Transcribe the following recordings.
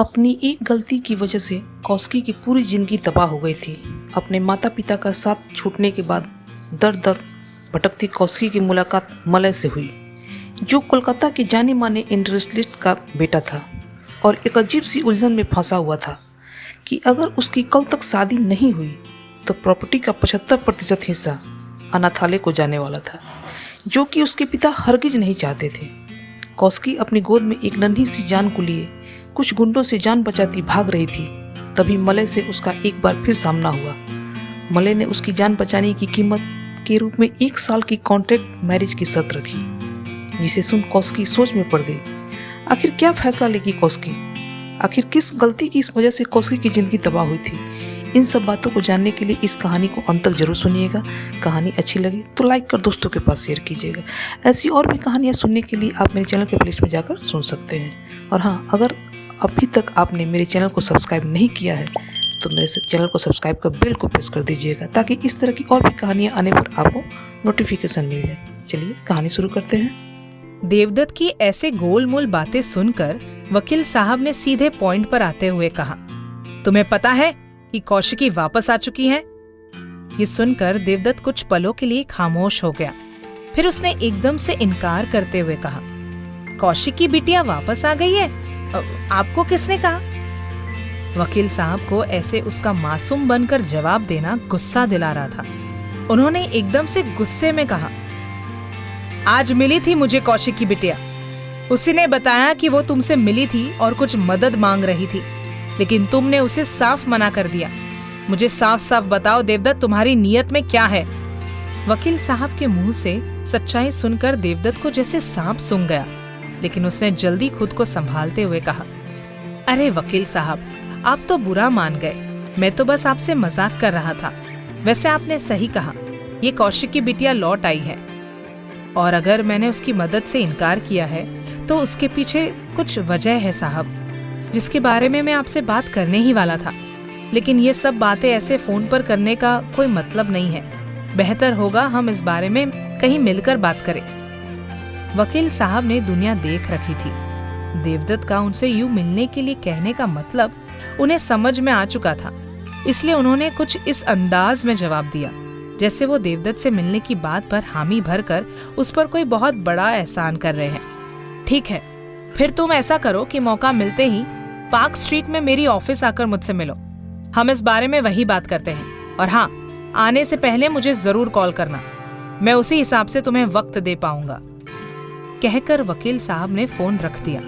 अपनी एक गलती की वजह से कौशिकी की पूरी जिंदगी तबाह हो गई थी। अपने माता पिता का साथ छूटने के बाद दर दर भटकती कौशिकी की मुलाकात मलय से हुई, जो कोलकाता के जाने माने इंडस्ट्रियलिस्ट का बेटा था और एक अजीब सी उलझन में फंसा हुआ था कि अगर उसकी कल तक शादी नहीं हुई तो प्रॉपर्टी का 75% हिस्सा अनाथालय को जाने वाला था, जो कि उसके पिता हरगिज नहीं चाहते थे। कौशिकी अपनी गोद में एक नन्ही सी जान को लिए कुछ गुंडों से जान बचाती भाग रही थी। तभी मलय से उसका एक बार फिर सामना हुआ। मलय ने उसकी जान बचाने की कीमत के रूप में 1 साल की कॉन्ट्रैक्ट मैरिज की शर्त रखी, जिसे सुन कौशिकी सोच में पड़ गई। आखिर क्या फैसला लेगी कौशिकी? आखिर किस गलती की इस वजह से कौशिकी की जिंदगी तबाह हुई थी? इन सब बातों को जानने के लिए इस कहानी को अंत तक जरूर सुनिएगा। कहानी अच्छी लगे तो लाइक कर दोस्तों के पास शेयर कीजिएगा। ऐसी और भी कहानियाँ सुनने के लिए आप मेरे चैनल के प्लेलिस्ट में जाकर सुन सकते हैं। और हाँ, अगर अभी तक आपने मेरे चैनल को सब्सक्राइब नहीं किया है तो मेरे चैनल को सब्सक्राइब कर बेल को प्रेस कर दीजिएगा, ताकि इस तरह की और भी कहानियाँ आने पर आपको नोटिफिकेशन मिल जाए। चलिए कहानी शुरू करते हैं। देवदत्त की ऐसे गोलमोल बातें सुनकर वकील साहब ने सीधे पॉइंट पर आते हुए कहा, तुम्हें पता है कि कौशिकी वापस आ चुकी है? ये सुनकर देवदत्त कुछ पलों के लिए खामोश हो गया। फिर उसने एकदम से इनकार करते हुए कहा, कौशिकी बिटिया वापस आ गई है? आपको किसने कहा? वकील साहब को ऐसे उसका मासूम बनकर जवाब देना गुस्सा दिला रहा था। उन्होंने एकदम से गुस्से में कहा, आज मिली थी मुझे कौशिकी बिटिया। उसी ने बताया कि वो तुमसे मिली थी और कुछ मदद मांग रही थी, लेकिन तुमने उसे साफ मना कर दिया। मुझे साफ साफ बताओ देवदत्त, तुम्हारी नीयत में क्या है? वकील साहब के मुंह से सच्चाई सुनकर देवदत्त को जैसे सांप सूंघ गया, लेकिन उसने जल्दी खुद को संभालते हुए कहा, अरे वकील साहब, आप तो बुरा मान गए। मैं तो बस आपसे मजाक कर रहा था। वैसे आपने सही कहा, ये कौशिकी बिटिया लौट आई है, और अगर मैंने उसकी मदद से इनकार किया है तो उसके पीछे कुछ वजह है साहब, जिसके बारे में मैं आपसे बात करने ही वाला था। लेकिन ये सब बातें ऐसे फोन पर करने का कोई मतलब नहीं है। बेहतर होगा हम इस बारे में कहीं मिलकर बात करें। वकील साहब ने दुनिया देख रखी थी। देवदत्त का उनसे यूं मिलने के लिए कहने का मतलब उन्हें समझ में आ चुका था, इसलिए उन्होंने कुछ इस अंदाज में जवाब दिया जैसे वो देवदत्त से मिलने की बात पर हामी भरकर उस पर कोई बहुत बड़ा एहसान कर रहे हैं। ठीक है, फिर तुम ऐसा करो कि मौका मिलते ही पार्क स्ट्रीट में मेरी ऑफिस आकर मुझसे मिलो। हम इस बारे में वही बात करते हैं। और हाँ, आने से पहले मुझे जरूर कॉल करना। मैं उसी हिसाब से तुम्हें वक्त दे पाऊंगा। कहकर वकील साहब ने फोन रख दिया,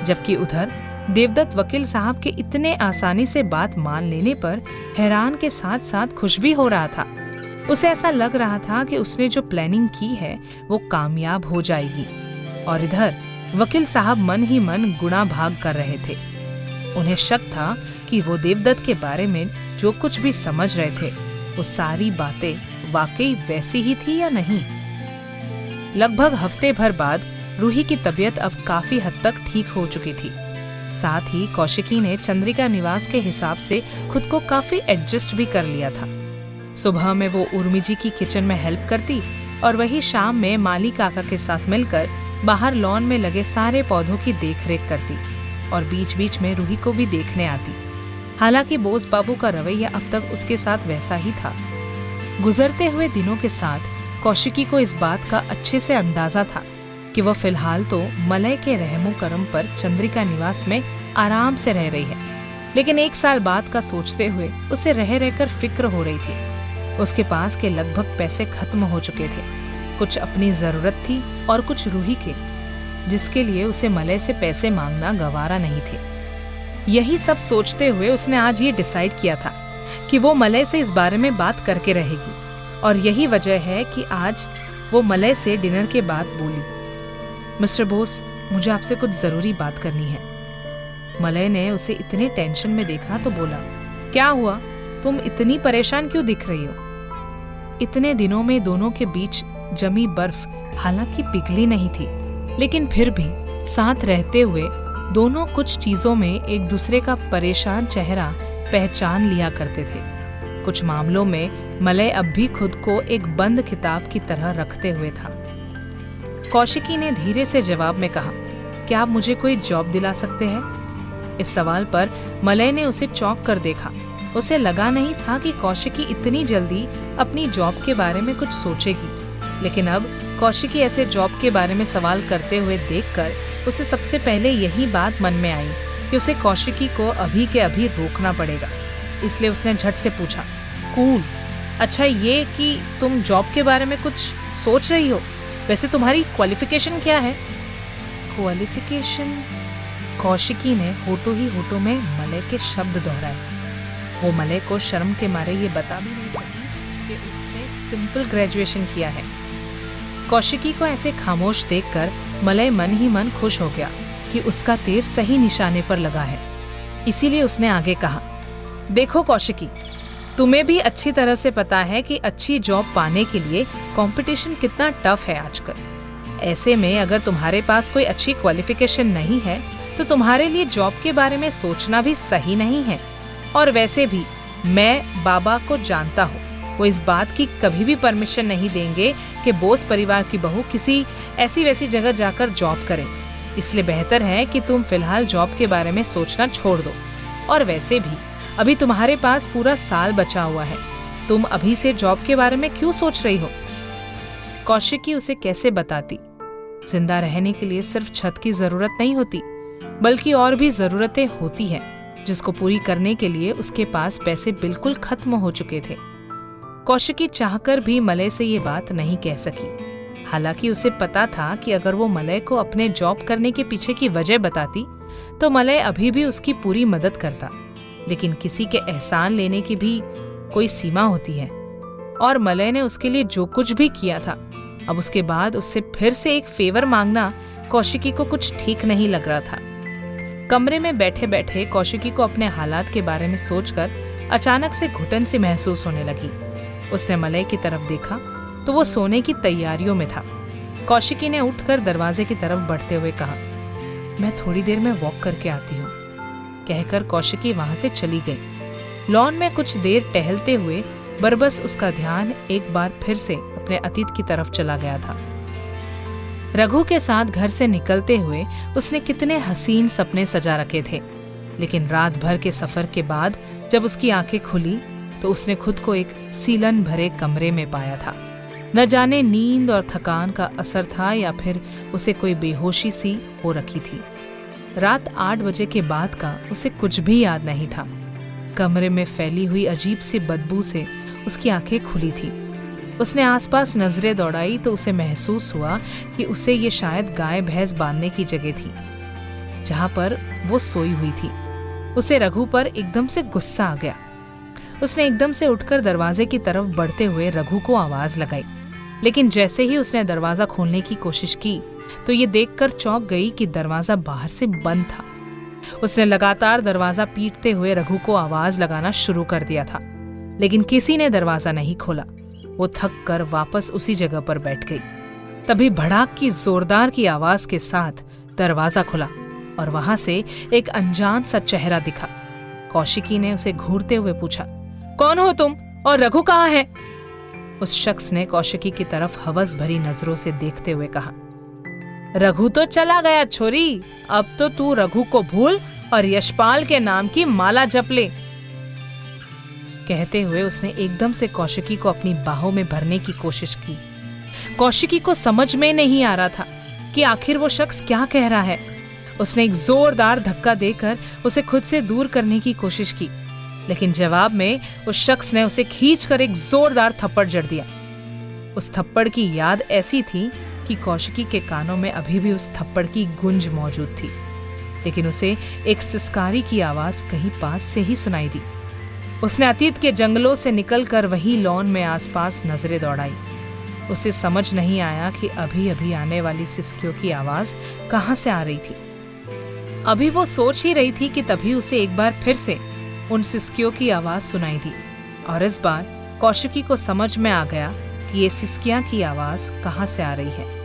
जबकि उधर देवदत्त वकील साहब के इतने आसानी से बात मान लेने पर हैरान के साथ साथ खुश भी हो रहा था। उसे ऐसा लग रहा था कि उसने जो प्लानिंग की है वो कामयाब हो जाएगी। और इधर वकील साहब मन ही मन गुणा भाग कर रहे थे। उन्हें शक था कि वो देवदत्त के बारे में जो कुछ भी समझ रहे थे वो सारी बातें वाकई वैसी ही थी या नहीं। लगभग हफ्ते भर बाद रूही की तबीयत अब काफी हद तक ठीक हो चुकी थी। साथ ही कौशिकी ने चंद्रिका निवास के हिसाब से खुद को काफी एडजस्ट भी कर लिया था। सुबह में वो उर्मी जी की किचन में हेल्प करती और वही शाम में माली काका के साथ मिलकर बाहर लॉन में लगे सारे पौधों की देखरेख करती और बीच बीच में रूही को भी देखने आती। हालांकि बोस बाबू का रवैया अब तक उसके साथ वैसा ही था। गुजरते हुए दिनों के साथ कौशिकी को इस बात का अच्छे से अंदाजा था कि वह फिलहाल तो मलय के रहमो करम पर चंद्रिका निवास में आराम से रह रही है, लेकिन 1 साल बाद का सोचते हुए उसे रह रहकर फिक्र हो रही थी। उसके पास के लगभग पैसे खत्म हो चुके थे। कुछ अपनी जरूरत थी और कुछ रूही के, जिसके लिए उसे मलय से पैसे मांगना गवारा नहीं थे। यही सब सोचते हुए उसने आज ये डिसाइड किया था कि वो मलय से इस बारे में बात करके रहेगी, और यही वजह है कि आज वो मलय से डिनर के बाद बोली, मिस्टर बोस, मुझे आपसे कुछ जरूरी बात करनी है। मलय ने उसे इतने टेंशन में देखा तो बोला, क्या हुआ? तुम इतनी परेशान क्यों दिख रही हो? इतने दिनों में दोनों के बीच जमी बर्फ हालांकि पिघली नहीं थी, लेकिन फिर भी साथ रहते हुए दोनों कुछ चीजों में एक दूसरे का परेशान चेहरा पहचान लिया करते थे। कुछ मामलों में मलय अब भी खुद को एक बंद किताब की तरह रखते हुए था। कौशिकी ने धीरे से जवाब में कहा, क्या आप मुझे कोई जॉब दिला सकते हैं? इस सवाल पर मलय ने उसे चौंक कर देखा। उसे लगा नहीं था कि कौशिकी इतनी जल्दी अपनी जॉब के बारे में कुछ सोचेगी, लेकिन अब कौशिकी ऐसे जॉब के बारे में सवाल करते हुए देखकर उसे सबसे पहले यही बात मन में आई कि उसे कौशिकी को अभी के अभी रोकना पड़ेगा। इसलिए उसने झट से पूछा, कूल, अच्छा ये कि तुम जॉब के बारे में कुछ सोच रही हो, वैसे तुम्हारी क्वालिफिकेशन क्या है? क्वालिफिकेशन? कौशिकी ने होठों ही होठों में मलय के शब्द दोहराए। वो मलय को शर्म के मारे ये बता भी नहीं सकी कि उसने सिंपल ग्रेजुएशन किया है। कौशिकी को ऐसे खामोश देखकर मलय मन ही मन खुश हो गया कि उसका तीर सही निशाने पर लगा है। इसीलिए उसने आगे कहा, देखो कौशिकी, तुम्हें भी अच्छी तरह से पता है कि अच्छी जॉब पाने के लिए कंपटीशन कितना टफ है आजकल। ऐसे में अगर तुम्हारे पास कोई अच्छी क्वालिफिकेशन नहीं है तो तुम्हारे लिए जॉब के बारे में सोचना भी सही नहीं है। और वैसे भी मैं बाबा को जानता हूँ, वो इस बात की कभी भी परमिशन नहीं देंगे कि बोस परिवार की बहू किसी ऐसी वैसी जगह जाकर जॉब करे। इसलिए बेहतर है कि तुम फिलहाल जॉब के बारे में सोचना छोड़ दो। और वैसे भी अभी तुम्हारे पास पूरा साल बचा हुआ है, तुम अभी से जॉब के बारे में क्यों सोच रही हो? कौशिकी उसे कैसे बताती, जिंदा रहने के लिए सिर्फ छत की जरूरत नहीं होती, बल्कि और भी जरूरतें होती हैं, जिसको पूरी करने के लिए उसके पास पैसे बिल्कुल खत्म हो चुके थे। कौशिकी चाहकर भी मलय से ये बात नहीं कह सकी। हालांकि उसे पता था कि अगर वो मलय को अपने जॉब करने के पीछे की वजह बताती तो मलय अभी भी उसकी पूरी मदद करता, लेकिन किसी के एहसान लेने की भी कोई सीमा होती है। और मलय ने उसके लिए जो कुछ भी किया था, अब उसके बाद उससे फिर से एक फेवर मांगना कौशिकी को कुछ ठीक नहीं लग रहा था। कमरे में बैठे बैठे कौशिकी को अपने हालात के बारे में सोचकर अचानक से घुटन सी महसूस होने लगी। उसने मलय की तरफ देखा तो वो सोने की तैयारियों में था। कौशिकी ने उठकर दरवाजे की तरफ बढ़ते हुए कहा, मैं थोड़ी देर में वॉक करके आती हूँ। कहकर कौशिकी वहां से चली गई। लॉन में कुछ देर टहलते हुए बरबस उसका ध्यान एक बार फिर से अपने अतीत की तरफ चला गया था। रघु के साथ घर से निकलते हुए उसने कितने हसीन सपने सजा रखे थे, लेकिन रात भर के सफर के बाद जब उसकी आंखें खुली तो उसने खुद को एक सीलन भरे कमरे में पाया था। न जाने नींद और थकान का असर था या फिर उसे कोई बेहोशी सी हो रखी थी। रात 8 बजे के बाद का उसे कुछ भी याद नहीं था। कमरे में फैली हुई अजीब सी बदबू से उसकी आंखें खुली थी। उसने आसपास नजरें दौड़ाई तो उसे महसूस हुआ कि उसे ये शायद गाय भैंस बांधने की जगह थी जहां पर वो सोई हुई थी। उसे रघु पर एकदम से गुस्सा आ गया। उसने एकदम से उठकर दरवाजे की तरफ बढ़ते हुए रघु को आवाज लगाई, लेकिन जैसे ही उसने दरवाजा खोलने की कोशिश की तो ये देखकर चौंक गई कि दरवाजा बाहर से बंद था। उसने लगातार दरवाजा पीटते हुए रघु को आवाज लगाना शुरू कर दिया था, लेकिन किसी ने दरवाजा नहीं खोला। वो थक कर वापस उसी जगह पर बैठ गई। तभी भड़ाक की जोरदार की आवाज के साथ दरवाजा खुला और वहां से एक अनजान सा चेहरा दिखा। कौशिकी ने उसे घूरते हुए पूछा, कौन हो तुम और रघु कहाँ है? उस शख्स ने कौशिकी की तरफ हवस भरी नजरों से देखते हुए कहा, रघु तो चला गया छोरी, अब तो तू रघु को भूल और यशपाल के नाम की माला जप ले। कहते हुए उसने एकदम से कौशिकी को अपनी बाहों में भरने की कोशिश की। कौशिकी को समझ में नहीं आ रहा था कि आखिर वो शख्स क्या कह रहा है। उसने एक जोरदार धक्का देकर उसे खुद से दूर करने की कोशिश की, लेकिन जवाब में उस शख्स ने उसे खींचकर एक जोरदार थप्पड़ जड़ दिया। उस थप्पड़ की याद ऐसी थी कि कौशिकी के कानों में अभी भी उस थप्पड़ की गूंज मौजूद थी, लेकिन उसे एक सिसकारी की आवाज कहीं पास से ही सुनाई दी। उसने अतीत के जंगलों से निकलकर वही लॉन में आसपास नजरें दौड़ाई। उसे समझ नहीं आया कि अभी अभी आने वाली सिसकियों की आवाज कहां से आ रही थी। अभी वो सोच ही रही थी कि तभी उसे एक बार फिर से उन सिसकियों की आवाज सुनाई दी, और इस बार कौशिकी को समझ में आ गया कि ये सिसकियां की आवाज कहां से आ रही है।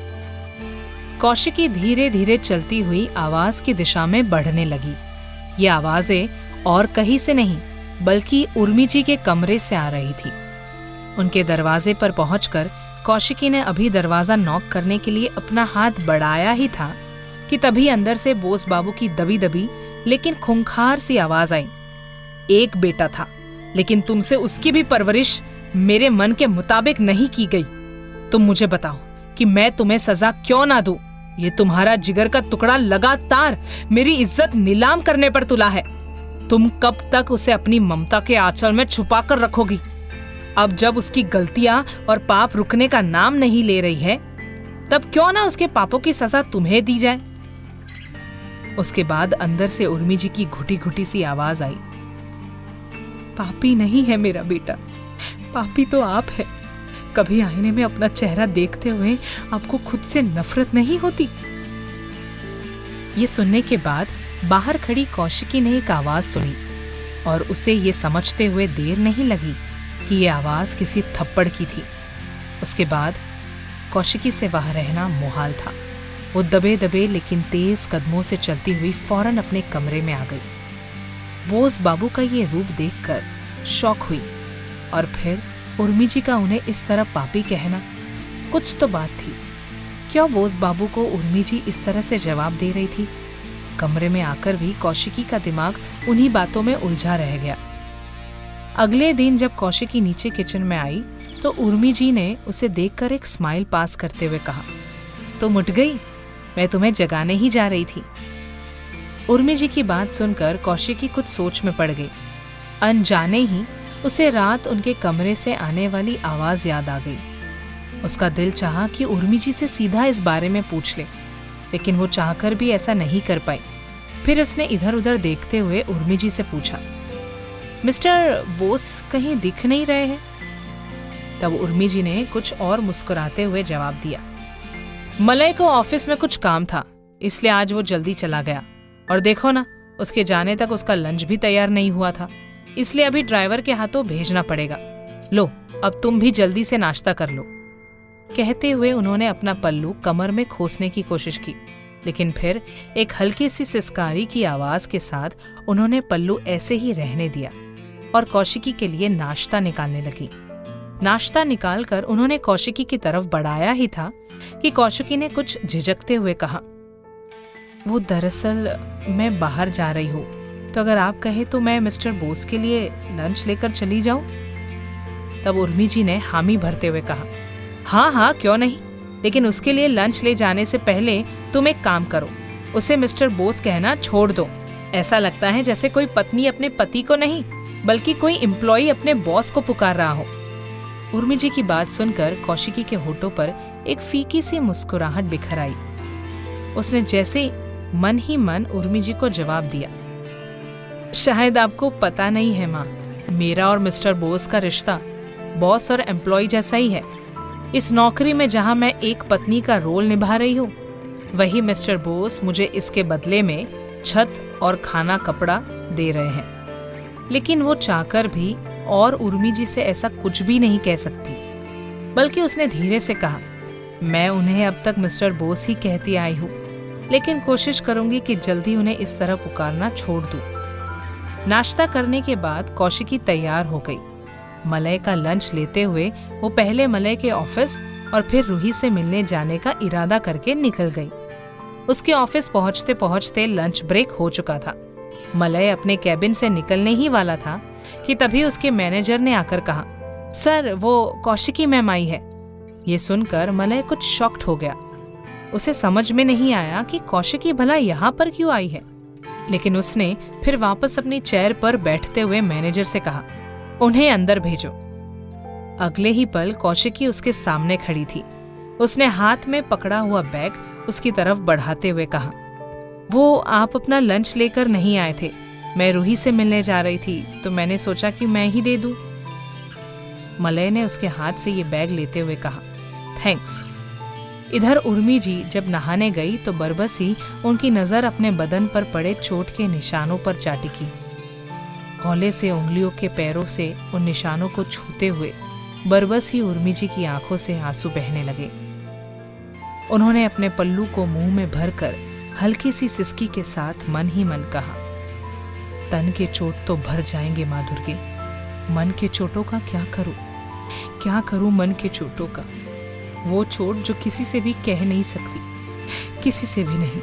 कौशिकी धीरे धीरे चलती हुई आवाज की दिशा में बढ़ने लगी। ये आवाजें और कहीं से नहीं बल्कि उर्मी जी के कमरे से आ रही थी। उनके दरवाजे पर पहुंचकर कौशिकी ने अभी दरवाजा नॉक करने के लिए अपना हाथ बढ़ाया ही था कि तभी अंदर से बोस बाबू की दबी दबी लेकिन खूंखार सी आवाज आई। एक बेटा था, लेकिन तुमसे उसकी भी परवरिश मेरे मन के मुताबिक नहीं की गई। तुम मुझे बताओ कि मैं तुम्हें सजा क्यों ना दूं? ये तुम्हारा जिगर का टुकड़ा लगातार मेरी इज्जत नीलाम करने पर तुला है। तुम कब तक उसे अपनी ममता के आंचल में छुपा कर रखोगी? अब जब उसकी गलतियां और पाप रुकने का नाम नहीं ले रही है, तब क्यों ना उसके पापों की सजा तुम्हें दी जाए। उसके बाद अंदर से उर्मी जी की घुटी घुटी सी आवाज आई, पापी नहीं है मेरा बेटा, पापी तो आप है। कभी आईने में अपना चेहरा देखते हुए आपको खुद से नफरत नहीं होती? ये सुनने के बाद बाहर खड़ी कौशिकी ने एक आवाज सुनी और उसे ये समझते हुए देर नहीं लगी कि ये आवाज किसी थप्पड़ की थी। उसके बाद कौशिकी से वहां रहना मुहाल था। वो दबे दबे लेकिन तेज कदमों से चलती हुई फौरन अपने कमरे में आ गई। बोस बाबू का ये रूप देखकर शौक हुई और फिर उर्मी जी का उन्हें इस तरह पापी कहना, कुछ तो बात थी। क्यों बोस बाबू को उर्मी जी इस तरह से जवाब दे रही थी? कमरे में आकर भी कौशिकी का दिमाग उन्हीं बातों में उलझा रह गया। अगले दिन जब कौशिकी नीचे किचन में आई तो उर्मी जी ने उसे देखकर एक स्माइल पास करते हुए कहा, तुम उठ गई, मैं तुम्हें जगाने ही जा रही थी। उर्मी जी की बात सुनकर कौशिकी कुछ सोच में पड़ गई। अनजाने ही उसे रात उनके कमरे से आने वाली आवाज याद आ गई। उसका दिल चाहा कि उर्मी जी से सीधा इस बारे में पूछ ले, लेकिन वो चाहकर भी ऐसा नहीं कर पाई। फिर उसने इधर उधर देखते हुए उर्मी जी से पूछा, मिस्टर बोस कहीं दिख नहीं रहे हैं? तब उर्मी जी ने कुछ और मुस्कुराते हुए जवाब दिया, मलय को ऑफिस में कुछ काम था, इसलिए आज वो जल्दी चला गया। और देखो ना, उसके जाने तक उसका लंच भी तैयार नहीं हुआ था, इसलिए अभी ड्राइवर के हाथों भेजना पड़ेगा। लो, अब तुम भी जल्दी से नाश्ता कर लो। कहते हुए उन्होंने अपना पल्लू कमर में खोसने की कोशिश की, लेकिन फिर एक हल्की सी सिसकारी की आवाज के साथ उन्होंने पल्लू ऐसे ही रहने दिया और कौशिकी के लिए नाश्ता निकालने लगी। नाश्ता निकालकर उन्होंने कौशिकी की तरफ बढ़ाया ही था कि कौशिकी ने कुछ झिझकते हुए कहा, वो दरअसल मैं बाहर जा रही हूँ, तो अगर आप कहे तो मैं मिस्टर बोस के लिए लंच लेकर चली जाऊं? तब उर्मी जी ने हामी भरते हुए कहा, हाँ हाँ क्यों नहीं, लेकिन उसके लिए लंच ले जाने से पहले तुम एक काम करो, उसे मिस्टर बोस कहना छोड़ दो। ऐसा लगता है जैसे कोई पत्नी अपने पति को नहीं बल्कि कोई एम्प्लॉई अपने बॉस को पुकार रहा हो। उर्मी जी की बात सुनकर कौशिकी के होठों पर एक फीकी सी मुस्कुराहट बिखर आई। उसने जैसे मन ही मन उर्मी जी को जवाब दिया, शायद आपको पता नहीं है माँ, मेरा और मिस्टर बोस का रिश्ता बॉस और एम्प्लॉय जैसा ही है। इस नौकरी में जहां मैं एक पत्नी का रोल निभा रही हूँ, वही मिस्टर बोस मुझे इसके बदले में छत और खाना कपड़ा दे रहे हैं। लेकिन वो चाहकर भी और उर्मी जी से ऐसा कुछ भी नहीं कह सकती, बल्कि उसने धीरे से कहा, मैं उन्हें अब तक मिस्टर बोस ही कहती आई हूँ, लेकिन कोशिश करूंगी कि जल्दी उन्हें इस तरह पुकारना छोड़ दूं। नाश्ता करने के बाद कौशिकी तैयार हो गई। मलय का लंच लेते हुए वो पहले मलय के ऑफिस और फिर रूही से मिलने जाने का इरादा करके निकल गई। उसके ऑफिस पहुंचते पहुंचते लंच ब्रेक हो चुका था। मलय अपने कैबिन से निकलने ही वाला था कि तभी उसके मैनेजर ने आकर कहा, सर वो कौशिकी मैम आई है। ये सुनकर मलय कुछ शॉक्ड हो गया। उसे समझ में नहीं आया कि कौशिकी भला यहाँ पर क्यों आई है, लेकिन उसने फिर वापस अपनी चेयर पर बैठते हुए मैनेजर से कहा, उन्हें अंदर भेजो। अगले ही पल कौशिकी उसके सामने खड़ी थी। उसने हाथ में पकड़ा हुआ बैग उसकी तरफ बढ़ाते हुए कहा, वो आप अपना लंच लेकर नहीं आए थे, मैं रूही से मिलने जा रही थी तो मैंने सोचा कि मैं ही दे दूं। मलय ने उसके हाथ से ये बैग लेते हुए कहा, थैंक्स। इधर उर्मी जी जब नहाने गई तो बरबस ही उनकी नजर अपने बदन पर पड़े चोट के निशानों पर जा टिकी। हौले से उंगलियों के पैरों से उन निशानों को छूते हुए बरबस ही उर्मी जी की आंखों से आंसू बहने लगे। उन्होंने अपने पल्लू को मुंह में भरकर हल्की सी सिसकी के साथ मन ही मन कहा, तन के चोट तो भर जाएंगे माँ दुर्गे, मन के चोटों का क्या करूं मन के चोटों का। वो चोट जो किसी से भी कह नहीं सकती, किसी से भी नहीं,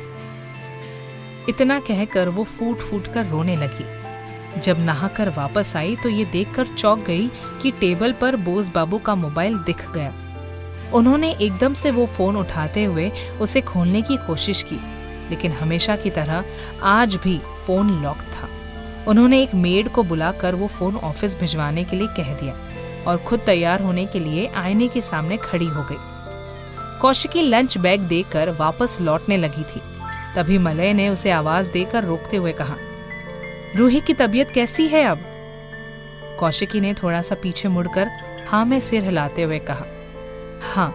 इतना कहकर वो फूट फूट कर रोने लगी। जब नहाकर वापस आई तो ये देखकर चौंक गई कि टेबल पर बोस बाबू का मोबाइल दिख गया। उन्होंने एकदम से वो फोन उठाते हुए उसे खोलने की कोशिश की, लेकिन हमेशा की तरह आज भी फोन लॉक था। उन्होंने एक मेड को बुलाकर वो फोन ऑफिस भिजवाने के लिए कह दिया और खुद तैयार होने के लिए आईने के सामने खड़ी हो गई। कौशिकी लंच बैग देकर वापस लौटने लगी थी। तभी मलय ने उसे आवाज देकर रोकते हुए कहा, रूही की तबीयत कैसी है अब? कौशिकी ने थोड़ा सा पीछे मुड़कर हाँ में सिर हिलाते हुए कहा, हाँ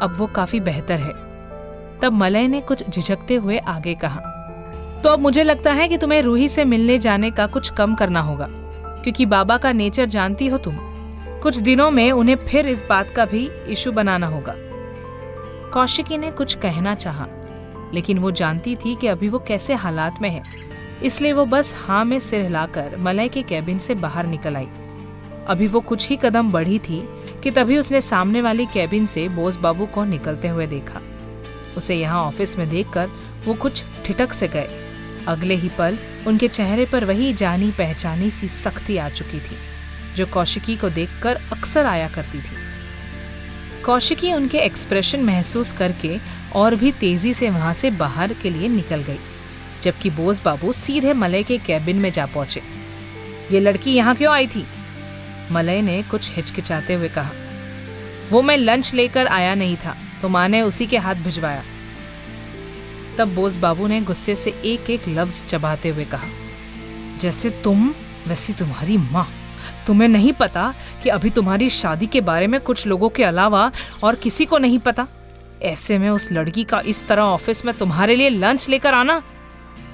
अब वो काफी बेहतर है। तब मलय ने कुछ झिझकते हुए आगे कहा, तो अब मुझे लगता है कि तुम्हें रूही से मिलने जाने का कुछ कम करना होगा, क्योंकि बाबा का नेचर जानती हो तुम। कुछ दिनों में उन्हें फिर इस बात का भी इशू बनाना होगा। कौशिकी ने कुछ कहना चाहा, लेकिन वो जानती थी कि अभी वो कैसे हालात में है, इसलिए वो बस हाँ में सिर हिलाकर मलय के कैबिन से बाहर निकल आई। अभी वो कुछ ही कदम बढ़ी थी कि तभी उसने सामने वाली कैबिन से बोस बाबू को निकलते हुए देखा। उसे यहाँ ऑफिस में देखकर वो कुछ ठिठक से गए। अगले ही पल उनके चेहरे पर वही जानी पहचानी सी सख्ती आ चुकी थी जो कौशिकी को देखकर अक्सर आया करती थी। कौशिकी उनके एक्सप्रेशन महसूस करके और भी तेजी से वहां से बाहर के लिए निकल गई, जबकि बोस बाबू सीधे मलय के कैबिन में जा पहुंचे। ये लड़की यहाँ क्यों आई थी? मलय ने कुछ हिचकिचाते हुए कहा, वो मैं लंच लेकर आया नहीं था तो माँ ने उसी के हाथ भिजवाया। तब बोस बाबू ने गुस्से से एक एक लफ्ज चबाते हुए कहा, जैसे तुम वैसी तुम्हारी माँ। तुम्हें नहीं पता कि अभी तुम्हारी शादी के बारे में कुछ लोगों के अलावा और किसी को नहीं पता। ऐसे में उस लड़की का इस तरह ऑफिस में तुम्हारे लिए लंच लेकर आना,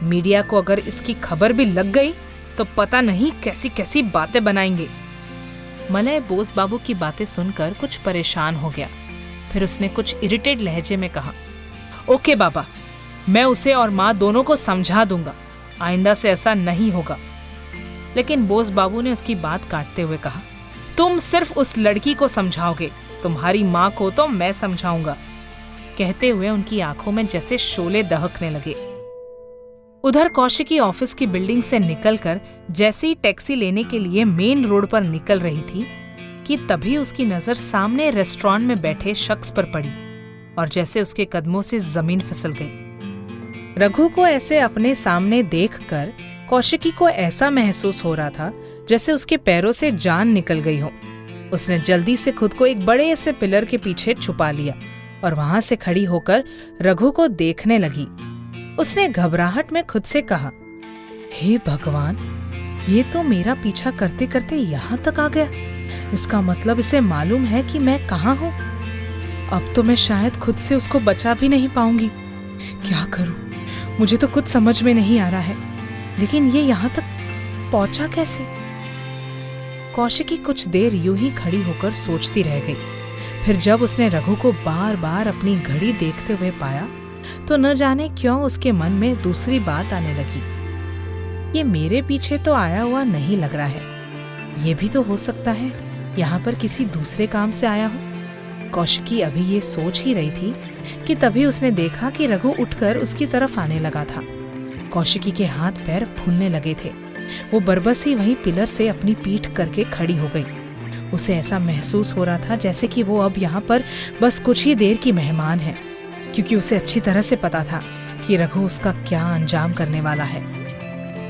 मीडिया को अगर इसकी खबर भी लग गई तो पता नहीं कैसी कैसी बातें बनाएंगे। मलय बोस बाबू की बातें सुनकर कुछ परेशान हो गया। फिर उसने कुछ इरिटेट लहजे में कहा, ओके बाबा, मैं उसे और माँ दोनों को समझा दूंगा, आइंदा से ऐसा नहीं होगा। लेकिन बोस बाबू ने उसकी बात काटते हुए कहा, तुम सिर्फ उस लड़की को समझाओगे, तुम्हारी माँ को तो मैं समझाऊंगा। कहते हुए उनकी आंखों में जैसे शोले दहकने लगे। उधर कौशिकी ऑफिस की बिल्डिंग से निकलकर जैसे ही टैक्सी लेने के लिए मेन रोड पर निकल रही थी कि तभी उसकी नजर सामने रेस्टोरेंट में बैठे शख्स पर पड़ी और जैसे उसके कदमों से जमीन फिसल गई। रघु को ऐसे अपने सामने देखकर कौशिकी को ऐसा महसूस हो रहा था जैसे उसके पैरों से जान निकल गई हो। उसने जल्दी से खुद को एक बड़े से पिलर के पीछे छुपा लिया और वहां से खड़ी होकर रघु को देखने लगी। उसने घबराहट में खुद से कहा, हे भगवान, ये तो मेरा पीछा करते करते यहाँ तक आ गया। इसका मतलब इसे मालूम है कि मैं कहाँ हूँ। अब तो मैं शायद खुद से उसको बचा भी नहीं पाऊंगी। क्या करूँ, मुझे तो कुछ समझ में नहीं आ रहा है। लेकिन ये यहाँ तक पहुंचा कैसे? कौशिकी कुछ देर यूं ही खड़ी होकर सोचती रह गई। फिर जब उसने रघु को बार बार अपनी घड़ी देखते हुए पाया तो न जाने क्यों उसके मन में दूसरी बात आने लगी। ये मेरे पीछे तो आया हुआ नहीं लग रहा है। ये भी तो हो सकता है यहाँ पर किसी दूसरे काम से आया हो। कौशिकी अभी ये सोच ही रही थी कि तभी उसने देखा कि रघु उठकर उसकी तरफ आने लगा था। कौशिकी के हाथ पैर फूलने लगे थे। वो बरबस ही वहीं पिलर से अपनी पीठ करके खड़ी हो गई। उसे ऐसा महसूस हो रहा था जैसे कि वो अब यहाँ पर बस कुछ ही देर की मेहमान है, क्योंकि उसे अच्छी तरह से पता था कि रघु उसका क्या अंजाम करने वाला है।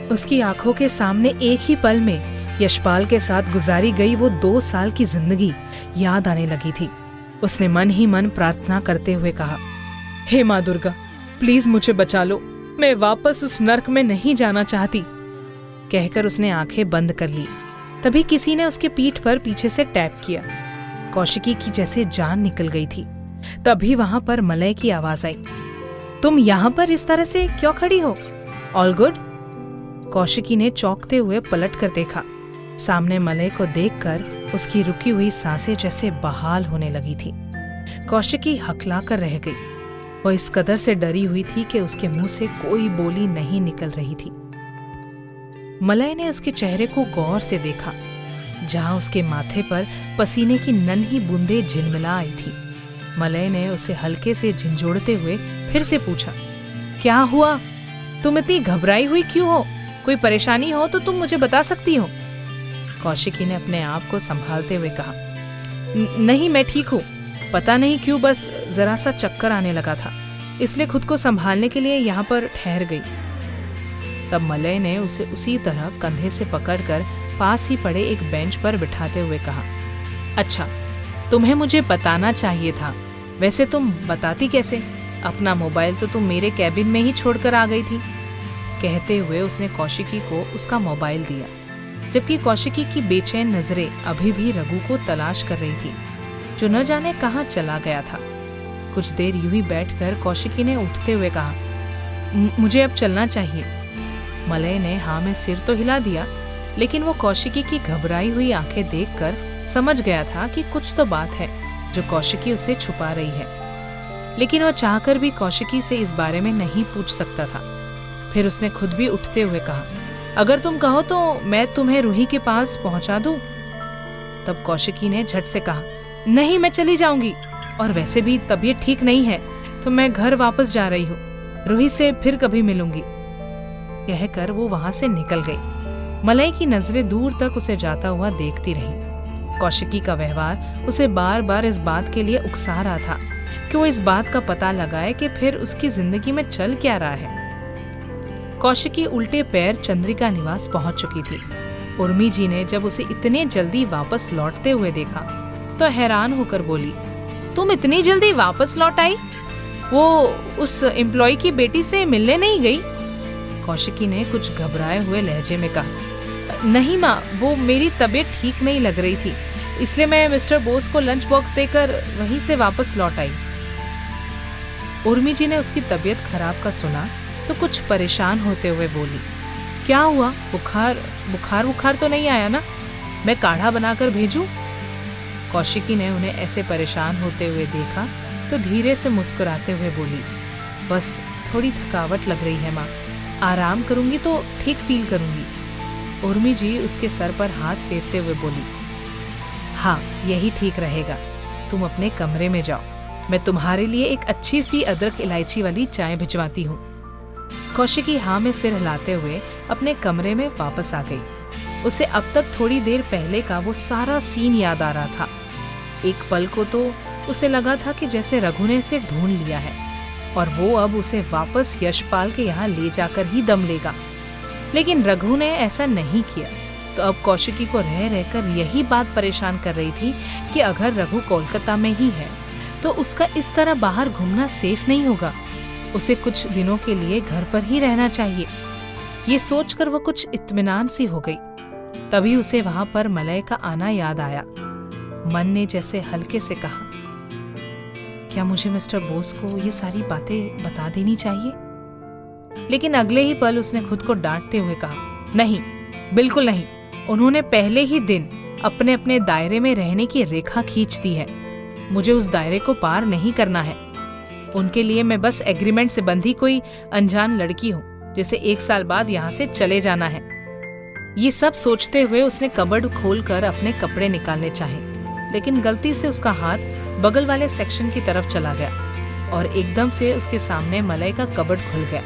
उसकी आंखों के सामने एक ही पल में यशपाल के साथ गुजारी गई वो 2 साल की जिंदगी याद आने लगी थी। उसने मन ही मन प्रार्थना करते हुए कहा, हे माँ दुर्गा, प्लीज मुझे बचा लो, मैं वापस उस नर्क में नहीं जाना चाहती। कहकर उसने आंखें बंद कर ली। तभी किसी ने उसके पीठ पर पीछे से टैप किया। कौशिकी की जैसे जान निकल गई थी। तभी वहां पर मलय की आवाज आई, तुम यहाँ पर इस तरह से क्यों खड़ी हो? All good? कौशिकी ने चौंकते हुए पलट कर देखा। सामने मलय को देखकर उसकी रुकी हुई सांसें जैसे बहाल होने लगी थी। कौशिकी हकला कर रह गई। वह इस कदर से डरी हुई थी कि उसके मुंह से कोई बोली नहीं निकल रही थी। मलय ने उसके चेहरे को गौर से देखा, जहां उसके माथे पर पसीने की नन्ही बूंदें झिलमिला आई थी। मलय ने उसे हल्के से झिंझोड़ते हुए फिर से पूछा, क्या हुआ? तुम इतनी घबराई हुई क्यों हो? कोई परेशानी हो तो तुम मुझे बता सकती हो। कौशिकी ने अपने आप को संभालते हुए कहा, नहीं मैं ठीक हूँ। पता नहीं क्यों बस जरा सा चक्कर आने लगा था, इसलिए खुद को संभालने के लिए यहाँ पर ठहर गई। तब मलय ने उसे उसी तरह कंधे से पकड़कर पास ही पड़े एक बेंच पर बिठाते हुए कहा, अच्छा तुम्हें मुझे बताना चाहिए था, वैसे तुम बताती कैसे? अपना मोबाइल तो तुम मेरे कैबिन में ही छोड़कर आ गई थी। कहते हुए उसने कौशिकी को उसका मोबाइल दिया, जबकि कौशिकी की बेचैन नजरें अभी भी रघु को तलाश कर रही थी, जो न जाने कहाँ चला गया था। कुछ देर यूं ही बैठकर कौशिकी ने उठते हुए कहा, मुझे अब चलना चाहिए। मलय ने हाँ में सिर तो हिला दिया, लेकिन वो कौशिकी की घबराई हुई आंखें देखकर समझ गया था कि कुछ तो बात है जो कौशिकी उससे छुपा रही है, लेकिन वह चाहकर भी कौशिकी से इस बारे में नहीं पूछ सकता था। फिर उसने खुद भी उठते हुए कहा, अगर तुम कहो तो मैं तुम्हें रूही के पास पहुंचा दूं। तब कौशिकी ने झट से कहा, नहीं मैं चली जाऊंगी, और वैसे भी तबीयत ठीक नहीं है तो मैं घर वापस जा रही हूँ, रूही से फिर कभी मिलूंगी। कहकर वो वहां से निकल गई। मलय की नजरें दूर तक उसे जाता हुआ देखती रही। कौशिकी का व्यवहार उसे बार बार इस बात के लिए उकसा रहा था कि वो इस बात का पता लगाए कि फिर उसकी जिंदगी में चल क्या रहा है। कौशिकी उल्टे पैर चंद्रिका निवास पहुंच चुकी थी। उर्मी जी ने जब उसे इतने जल्दी वापस लौटते हुए देखा तो हैरान होकर बोली, तुम इतनी जल्दी वापस लौट आई? वो उस एम्प्लॉय की बेटी से मिलने नहीं गई? कौशिकी ने कुछ घबराए हुए लहजे में कहा, नहीं माँ, वो मेरी तबीयत ठीक नहीं लग रही थी, इसलिए मैं मिस्टर बोस को लंच बॉक्स देकर वहीं से वापस लौट आई। उर्मी जी ने उसकी तबीयत खराब का सुना तो कुछ परेशान होते हुए बोली, क्या हुआ? बुखार तो नहीं आया ना? मैं काढ़ा बनाकर भेजूं? कौशिकी ने उन्हें ऐसे परेशान होते हुए देखा तो धीरे से मुस्कुराते हुए बोली, बस थोड़ी थकावट लग रही है माँ, आराम करूंगी तो ठीक फील करूंगी। उर्मी जी उसके सर पर हाथ फेरते हुए बोली, हाँ यही ठीक रहेगा, तुम अपने कमरे में जाओ, मैं तुम्हारे लिए एक अच्छी सी अदरक इलायची वाली चाय भिजवाती हूँ। कौशिकी हाँ में सिर हिलाते हुए अपने कमरे में वापस आ गई। उसे अब तक थोड़ी देर पहले का वो सारा सीन याद आ रहा था। एक पल को तो उसे लगा था कि जैसे रघु ने इसे ढूंढ लिया है और वो अब उसे वापस यशपाल के यहाँ ले जाकर ही दम लेगा, लेकिन रघु ने ऐसा नहीं किया। तो अब कौशिकी को रह रहकर यही बात परेशान कर रही थी कि अगर रघु कोलकाता में ही है तो उसका इस तरह बाहर घूमना सेफ नहीं होगा, उसे कुछ दिनों के लिए घर पर ही रहना चाहिए। ये सोचकर वो कुछ इत्मीनान सी हो गई। तभी उसे वहां पर मलय का आना याद आया। मन ने जैसे हल्के से कहा, क्या मुझे मिस्टर बोस को ये सारी बातें बता देनी चाहिए? लेकिन अगले ही पल उसने खुद को डांटते हुए कहा, नहीं, बिल्कुल नहीं। उन्होंने पहले ही दिन अपने अपने दायरे में रहने की रेखा खींच दी है, मुझे उस दायरे को पार नहीं करना है। उनके लिए मैं बस एग्रीमेंट से बंधी कोई अनजान लड़की हूँ जिसे 1 साल बाद यहाँ से चले जाना है। ये सब सोचते हुए उसने कबर्ड खोलकर अपने कपड़े निकालने चाहे, लेकिन गलती से उसका हाथ बगल वाले सेक्शन की तरफ चला गया और एकदम से उसके सामने मलय का कबर्ड खुल गया।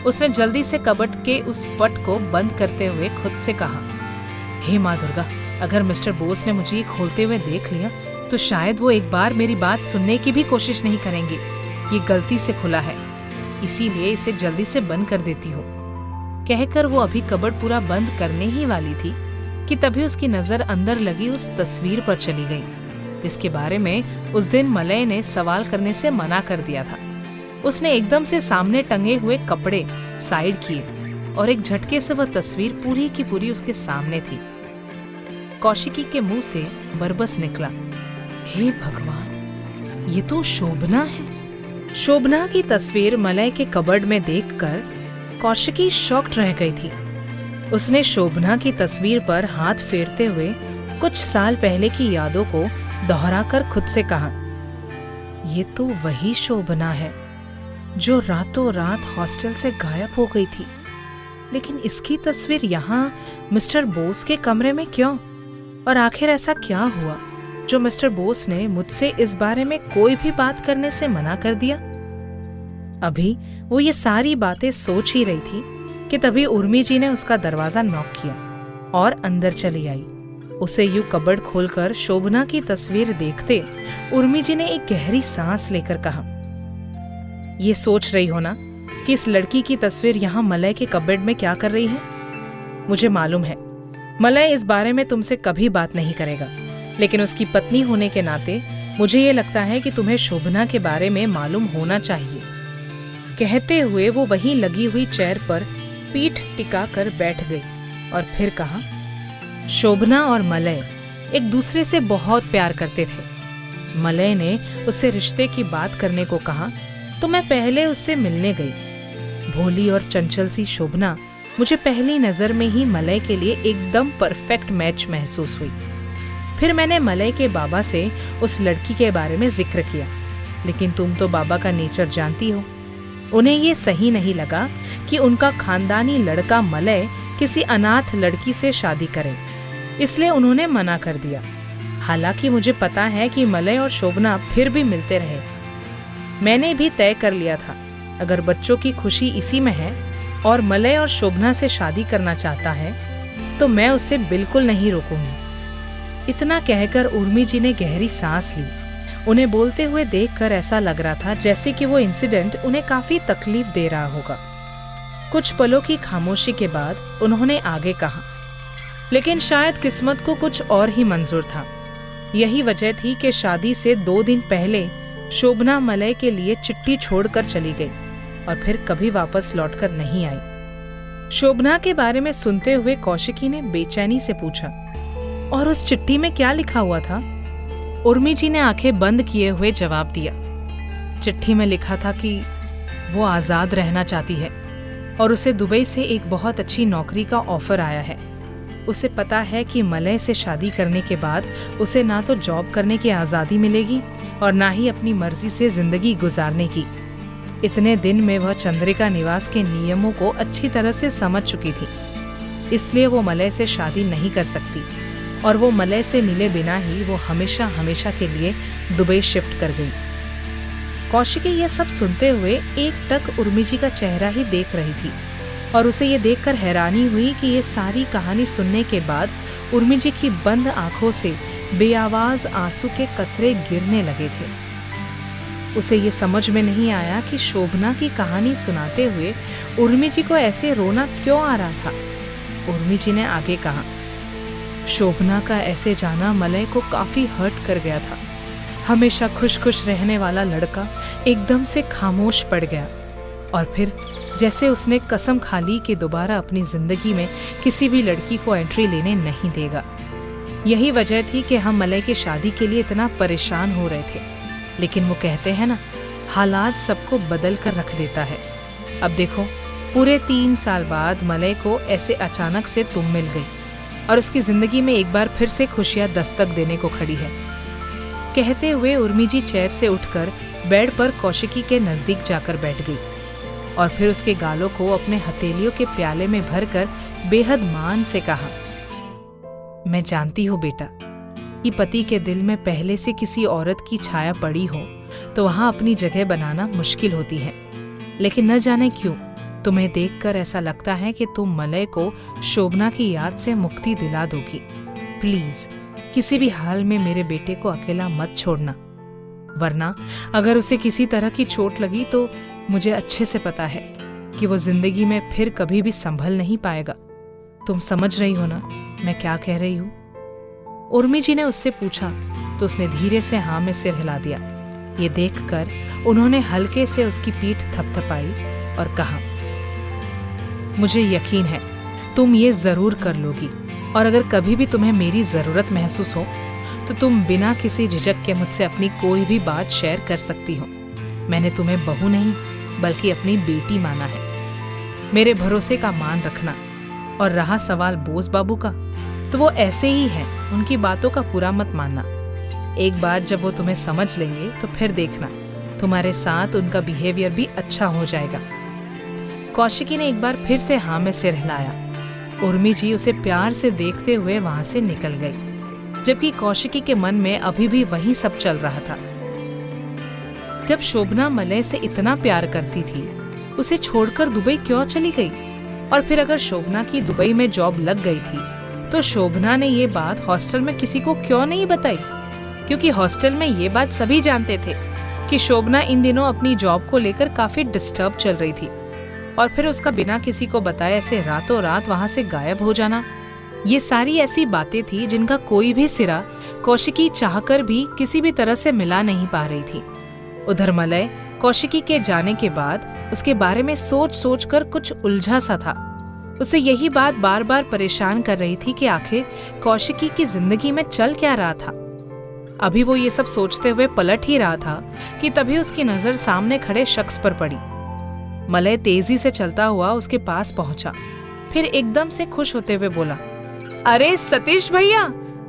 उसने जल्दी से कबर्ड के उस पट को बंद करते हुए खुद से कहा, हे माँ दुर्गा, अगर मिस्टर बोस ने मुझे ये खोलते हुए देख लिया तो शायद वो एक बार मेरी बात सुनने की भी कोशिश नहीं करेंगे। ये गलती से खुला है, इसीलिए इसे जल्दी से बंद कर देती हूँ। कहकर वो अभी कबर्ड पूरा बंद करने ही वाली थी कि तभी उसकी नजर अंदर लगी उस तस्वीर पर चली गई, जिसके बारे में उस दिन मलय ने सवाल करने से मना कर दिया था। उसने एकदम से सामने टंगे हुए कपड़े साइड किए और एक झटके से वह तस्वीर पूरी की पूरी उसके सामने थी। कौशिकी के मुंह से बरबस निकला, हे भगवान, ये तो शोभना है। शोभना की तस्वीर मलय के कबर्ड में देखकर कौशिकी शॉक्ड रह गई थी। उसने शोभना की तस्वीर पर हाथ फेरते हुए कुछ साल पहले की यादों को दोहराकर खुद से कहा, ये तो वही शोभना है जो रातों रात हॉस्टल से गायब हो गई थी। लेकिन इसकी तस्वीर यहाँ मिस्टर बोस के कमरे में क्यों? और आखिर ऐसा क्या हुआ जो मिस्टर बोस ने मुझसे इस बारे में कोई भी बात करने से मना कर दिया? अभी वो ये सारी बातें सोच ही रही थी कि तभी उर्मी जी ने उसका दरवाजा नॉक किया और अंदर चली आई। उसे यूं कबर्ड खोलकर शोभना की तस्वीर देखते उर्मी जी ने एक गहरी सांस लेकर कहा, ये सोच रही हो ना कि इस लड़की की तस्वीर यहाँ मलय के कबर्ड में क्या कर रही है? मुझे मालूम है मलय इस बारे में तुमसे कभी बात नहीं करेगा, लेकिन उसकी पत्नी होने के नाते मुझे ये लगता है कि तुम्हें शोभना के बारे में मालूम होना चाहिए। कहते हुए वो वहीं लगी हुई चेयर पर पीठ टिकाकर बैठ गई और फिर कहा, शोभना और मलय एक दूसरे से बहुत प्यार करते थे। मलय ने उससे रिश्ते की बात करने को कहा तो मैं पहले उससे मिलने गई। भोली और चंचल सी शोभना मुझे पहली नजर में ही मलय के लिए एकदम परफेक्ट मैच महसूस हुई। फिर मैंने मलय के बाबा से उस लड़की के बारे में जिक्र किया, लेकिन तुम तो बाबा का नेचर जानती हो। उन्हें ये सही नहीं लगा कि उनका खानदानी लड़का मलय किसी अनाथ लड़की से शादी करे, इसलिए उन्होंने मना कर दिया। हालांकि मुझे पता है कि मलय और शोभना फिर भी मिलते रहे। मैंने भी तय कर लिया था, अगर बच्चों की खुशी इसी में है और मलय और शोभना से शादी करना चाहता है तो मैं उसे बिल्कुल नहीं रोकूंगी। इतना कहकर उर्मी जी ने गहरी सांस ली। उन्हें बोलते हुए देखकर ऐसा लग रहा था जैसे कि वो इंसिडेंट उन्हें काफी तकलीफ दे रहा होगा। कुछ पलों की खामोशी के बाद उन्होंने आगे कहा, लेकिन शायद किस्मत को कुछ और ही मंजूर था। यही वजह थी कि शादी से 2 दिन पहले शोभना मलय के लिए चिट्ठी छोड़कर चली गई और फिर कभी वापस लौटकर नहीं आई। शोभना के बारे में सुनते हुए कौशिकी ने बेचैनी से पूछा, और उस चिट्ठी में क्या लिखा हुआ था? उर्मी जी ने आंखें बंद किए हुए जवाब दिया, चिट्ठी में लिखा था कि वो आजाद रहना चाहती है और उसे दुबई से एक बहुत अच्छी नौकरी का ऑफर आया है। उसे पता है कि मलय से शादी करने के बाद उसे ना तो जॉब करने की आज़ादी मिलेगी और ना ही अपनी मर्जी से जिंदगी गुजारने की। इतने दिन में वह चंद्रिका निवास के नियमों को अच्छी तरह से समझ चुकी थी, इसलिए वो मलय से शादी नहीं कर सकती और वो मलय से मिले बिना ही वो हमेशा हमेशा के लिए दुबई शिफ्ट कर गई। कौशिकी यह सब सुनते हुए एकटक उर्मी जी का चेहरा ही देख रही थी और उसे ये देखकर हैरानी हुई कि ये सारी कहानी सुनने के बाद उर्मी जी की बंद आंखों से बेआवाज आंसू के कतरे गिरने लगे थे। उसे ये समझ में नहीं आया कि शोभना की कहानी सुनाते हुए उर्मी जी को ऐसे रोना क्यों आ रहा था। उर्मी जी ने आगे कहा, शोभना का ऐसे जाना मलय को काफी हर्ट कर गया था। हमेशा खुश खुश रहने वाला लड़का एकदम से खामोश पड़ गया और फिर जैसे उसने कसम खा ली कि दोबारा अपनी जिंदगी में किसी भी लड़की को एंट्री लेने नहीं देगा। यही वजह थी कि हम मलय की शादी के लिए इतना परेशान हो रहे थे, लेकिन वो कहते हैं ना, हालात सबको बदल कर रख देता है। अब देखो, पूरे 3 साल बाद मलय को ऐसे अचानक से तुम मिल गई और उसकी जिंदगी में एक बार फिर से खुशियां दस्तक देने को खड़ी है। कहते हुए उर्मी जी चेयर से उठकर बेड पर कौशिकी के नजदीक जाकर बैठ गई और फिर उसके गालों को अपने हथेलियों के प्याले में भरकर बेहद मान से कहा, मैं जानती हूँ बेटा कि पति के दिल में पहले से किसी औरत की छाया पड़ी हो तो वहां अपनी जगह बनाना मुश्किल होती है, लेकिन न जाने क्यों तुम्हें देखकर ऐसा लगता है कि तुम मलय को शोभना की याद से मुक्ति दिला दोगी। प्लीज किसी भी हाल में मेरे बेटे को अकेला मत छोड़ना, वरना अगर उसे किसी तरह की चोट लगी तो मुझे अच्छे से पता है कि वो जिंदगी में फिर कभी भी संभल नहीं पाएगा। तुम समझ रही हो ना मैं क्या कह रही हूँ? उर्मी जी ने उससे पूछा तो उसने धीरे से हाँ में सिर हिला दिया। ये देखकर उन्होंने हल्के से उसकी पीठ थपथपाई और कहा, मुझे यकीन है तुम ये जरूर कर लोगी और अगर कभी भी तुम्हें मेरी जरूरत महसूस हो तो तुम बिना किसी झिझक के मुझसे अपनी कोई भी बात शेयर कर सकती हो। मैंने तुम्हें बहू नहीं बल्कि अपनी बेटी माना है। मेरे भरोसे का मान रखना। और रहा सवाल बोस बाबू का, तो वो ऐसे ही हैं, उनकी बातों का पूरा मत मानना। एक बार जब वो तुम्हें समझ लेंगे तो फिर देखना तुम्हारे साथ उनका बिहेवियर भी अच्छा हो जाएगा। कौशिकी ने एक बार फिर से हाँ में सिर हिलाया। उर्मी जी उसे प्यार से देखते हुए वहां से निकल गई, जबकि कौशिकी के मन में अभी भी वही सब चल रहा था। जब शोभना मलय से इतना प्यार करती थी, उसे छोड़कर दुबई क्यों चली गई? और फिर अगर शोभना की दुबई में जॉब लग गई थी, तो शोभना ने ये बात हॉस्टल में किसी को क्यों नहीं बताई? क्योंकि हॉस्टल में ये बात सभी जानते थे कि शोभना इन दिनों अपनी जॉब को लेकर काफी डिस्टर्ब चल रही थी। और फिर उसका बिना किसी को बताए ऐसे रातों रात वहां से गायब हो जाना, ये सारी ऐसी बातें थी जिनका कोई भी सिरा कौशिकी चाहकर भी किसी भी तरह से मिला नहीं पा रही थी। उधर मलय कौशिकी के जाने के बाद उसके बारे में सोच सोच कर कुछ उलझा सा था। उसे यही बात बार बार परेशान कर रही थी कि आखिर कौशिकी की जिंदगी में चल क्या रहा था। अभी वो ये सब सोचते हुए पलट ही रहा था कि तभी उसकी नजर सामने खड़े शख्स पर पड़ी। मलय तेजी से चलता हुआ उसके पास पहुंचा, फिर एकदम से खुश होते हुए बोला, अरे सतीश भैया,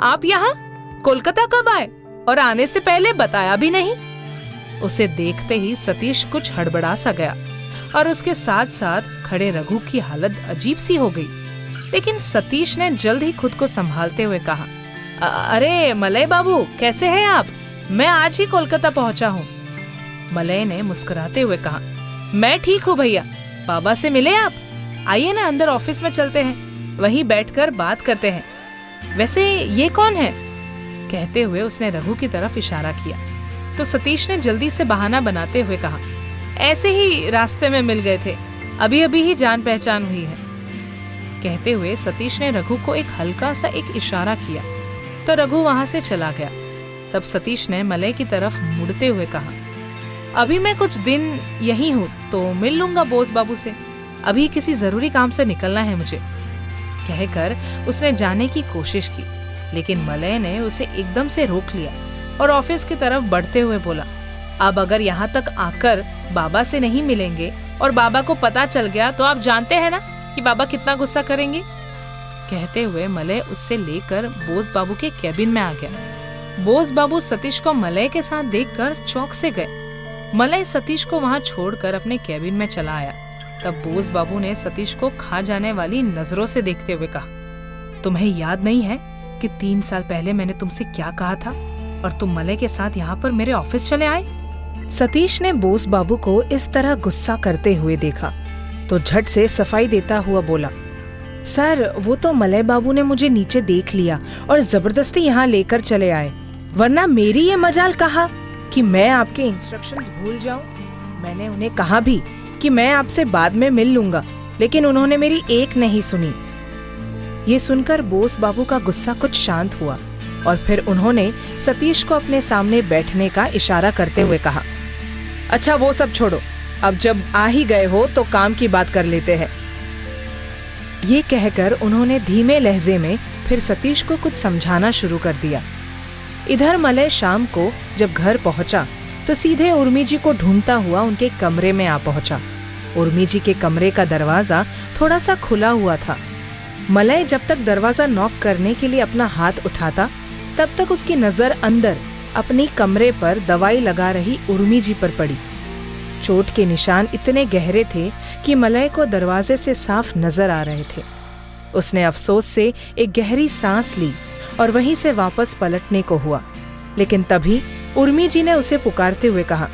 आप यहाँ? कोलकाता कब आए? और आने से पहले बताया भी नहीं। उसे देखते ही सतीश कुछ हड़बड़ा सा गया और उसके साथ साथ खड़े रघु की हालत अजीब सी हो गई। लेकिन सतीश ने जल्द ही खुद को संभालते हुए कहा, अरे मलय बाबू, कैसे हैं आप? मैं आज ही कोलकाता पहुंचा हूँ। मलय ने मुस्कुराते हुए कहा, मैं ठीक हूँ भैया। बाबा से मिले आप? आइए ना, अंदर ऑफिस में चलते हैं, वहीं बैठकर बात करते हैं। वैसे ये कौन है? कहते हुए उसने रघु की तरफ इशारा किया। तो सतीश ने जल्दी से बहाना बनाते हुए कहा, ऐसे ही रास्ते में मिल गए थे, अभी अभी ही जान पहचान हुई है। कहते हुए सतीश ने रघु को एक हल्का सा एक इशारा किया तो रघु वहां से चला गया। तब सतीश ने मलय की तरफ मुड़ते हुए कहा, अभी मैं कुछ दिन यही हूँ तो मिल लूंगा बोस बाबू से, अभी किसी जरूरी काम से निकलना है मुझे। कहकर उसने जाने की कोशिश की, लेकिन मलय ने उसे एकदम से रोक लिया और ऑफिस की तरफ बढ़ते हुए बोला, अब अगर यहाँ तक आकर बाबा से नहीं मिलेंगे और बाबा को पता चल गया तो आप जानते हैं ना कि बाबा कितना गुस्सा करेंगे। कहते हुए मलय उससे लेकर बोस बाबू के कैबिन में आ गया। बोस बाबू सतीश को मलय के साथ देखकर चौंक से गए। मलय सतीश को वहां छोड़कर अपने कैबिन में चला आया। तब बोस बाबू ने सतीश को खा जाने वाली नजरों से देखते हुए कहा, तुम्हें याद नहीं है कि 3 साल पहले मैंने तुमसे क्या कहा था और तुम मलय के साथ यहाँ पर मेरे ऑफिस चले आए? सतीश ने बोस बाबू को इस तरह गुस्सा करते हुए देखा तो झट से सफाई देता हुआ बोला, सर वो तो मलय बाबू ने मुझे नीचे देख लिया और जबरदस्ती यहाँ लेकर चले आए, वरना मेरी ये मजाल कहा कि मैं आपके इंस्ट्रक्शंस भूल जाऊं। मैंने उन्हें कहा भी कि मैं आपसे बाद में मिल लूंगा, लेकिन उन्होंने मेरी एक नहीं सुनी। ये सुनकर बोस बाबू का गुस्सा कुछ शांत हुआ और फिर उन्होंने सतीश को अपने सामने बैठने का इशारा करते हुए कहा, अच्छा वो सब छोड़ो, अब जब आ ही गए हो तो काम की बात कर लेते हैं। ये कहकर उन्होंने धीमे लहजे में फिर सतीश को कुछ समझाना शुरू कर दिया। इधर मलय शाम को जब घर पहुंचा तो सीधे उर्मी जी को ढूंढता हुआ उनके कमरे में आ पहुंचा। उर्मी जी के कमरे का दरवाजा थोड़ा सा खुला हुआ था। मलय जब तक दरवाजा नॉक करने के लिए अपना हाथ उठाता, तब तक उसकी नजर अंदर अपनी कमरे पर दवाई लगा रही उर्मी जी पर पड़ी। चोट के निशान इतने गहरे थे कि मलय को दरवाजे से साफ नजर आ रहे थे। उसने अफसोस से एक गहरी सांस ली और वहीं से वापस पलटने को हुआ, लेकिन तभी उर्मी जी ने उसे पुकारते हुए कहा,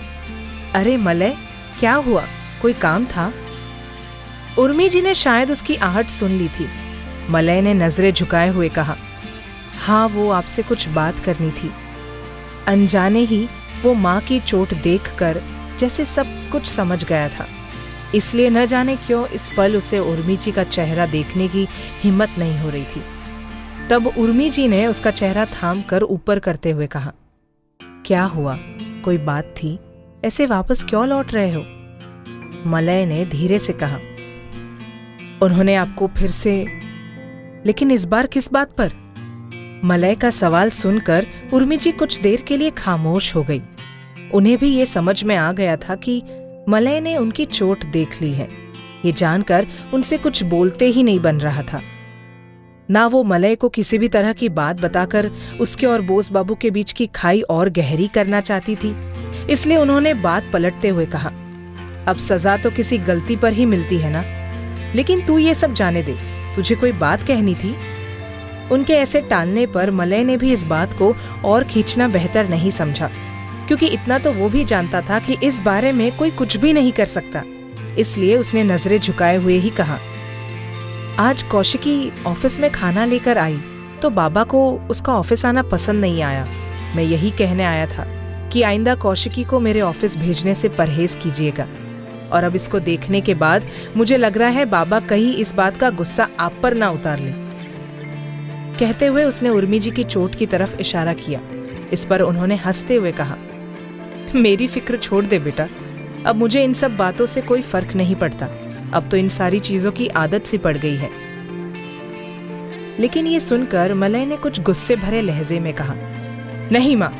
अरे मलय, क्या हुआ, कोई काम था? उर्मी जी ने शायद उसकी आहट सुन ली थी। मलय ने नजरें झुकाए हुए कहा, हाँ वो आपसे कुछ बात करनी थी। अनजाने ही वो माँ की चोट देखकर जैसे सब कुछ समझ गया था, इसलिए न जाने क्यों इस पल उसे उर्मी जी का चेहरा देखने की हिम्मत नहीं हो रही थी। तब उर्मी जी ने उसका चेहरा थाम कर ऊपर करते हुए कहा, क्या हुआ, कोई बात थी, ऐसे वापस क्यों लौट रहे हो? मलय ने धीरे से कहा, उन्होंने आपको फिर से, लेकिन इस बार किस बात पर? मलय का सवाल सुनकर उर्मी जी कुछ देर के लिए खामोश हो गई। उन्हें भी ये समझ में आ गया था कि मलय ने उनकी चोट देख ली है। ये जानकर उनसे कुछ बोलते ही नहीं बन रहा था। ना वो मलय को किसी भी तरह की बात बताकर उसके और बोस बाबू के बीच की खाई और गहरी करना चाहती थी, इसलिए उन्होंने बात पलटते हुए कहा, अब सजा तो किसी गलती पर ही मिलती है ना, लेकिन तू ये सब जाने दे, तुझे कोई बात कहनी थी। उनके ऐसे टालने पर मलय ने भी इस बात को और खींचना बेहतर नहीं समझा। क्योंकि इतना तो वो भी जानता था कि इस बारे में कोई कुछ भी नहीं कर सकता। इसलिए उसने नजरें झुकाए हुए ही कहा, आज कौशिकी ऑफिस में खाना लेकर आई तो बाबा को उसका ऑफिस आना पसंद नहीं आया। मैं यही कहने आया था कि आइंदा कौशिकी को मेरे ऑफिस भेजने से परहेज कीजिएगा। और अब इसको देखने के बाद मुझे लग रहा है बाबा कहीं इस बात का गुस्सा आप पर ना उतार ले। कहते हुए उसने उर्मी जी की चोट की तरफ इशारा किया। इस पर उन्होंने हंसते हुए कहा, मेरी फिक्र छोड़ दे बेटा, अब मुझे इन सब बातों से कोई फर्क नहीं पड़ता। अब तो इन सारी चीजों की आदत सी पड़ गई है। लेकिन ये सुनकर मलय ने कुछ गुस्से भरे लहजे में कहा, नहीं माँ,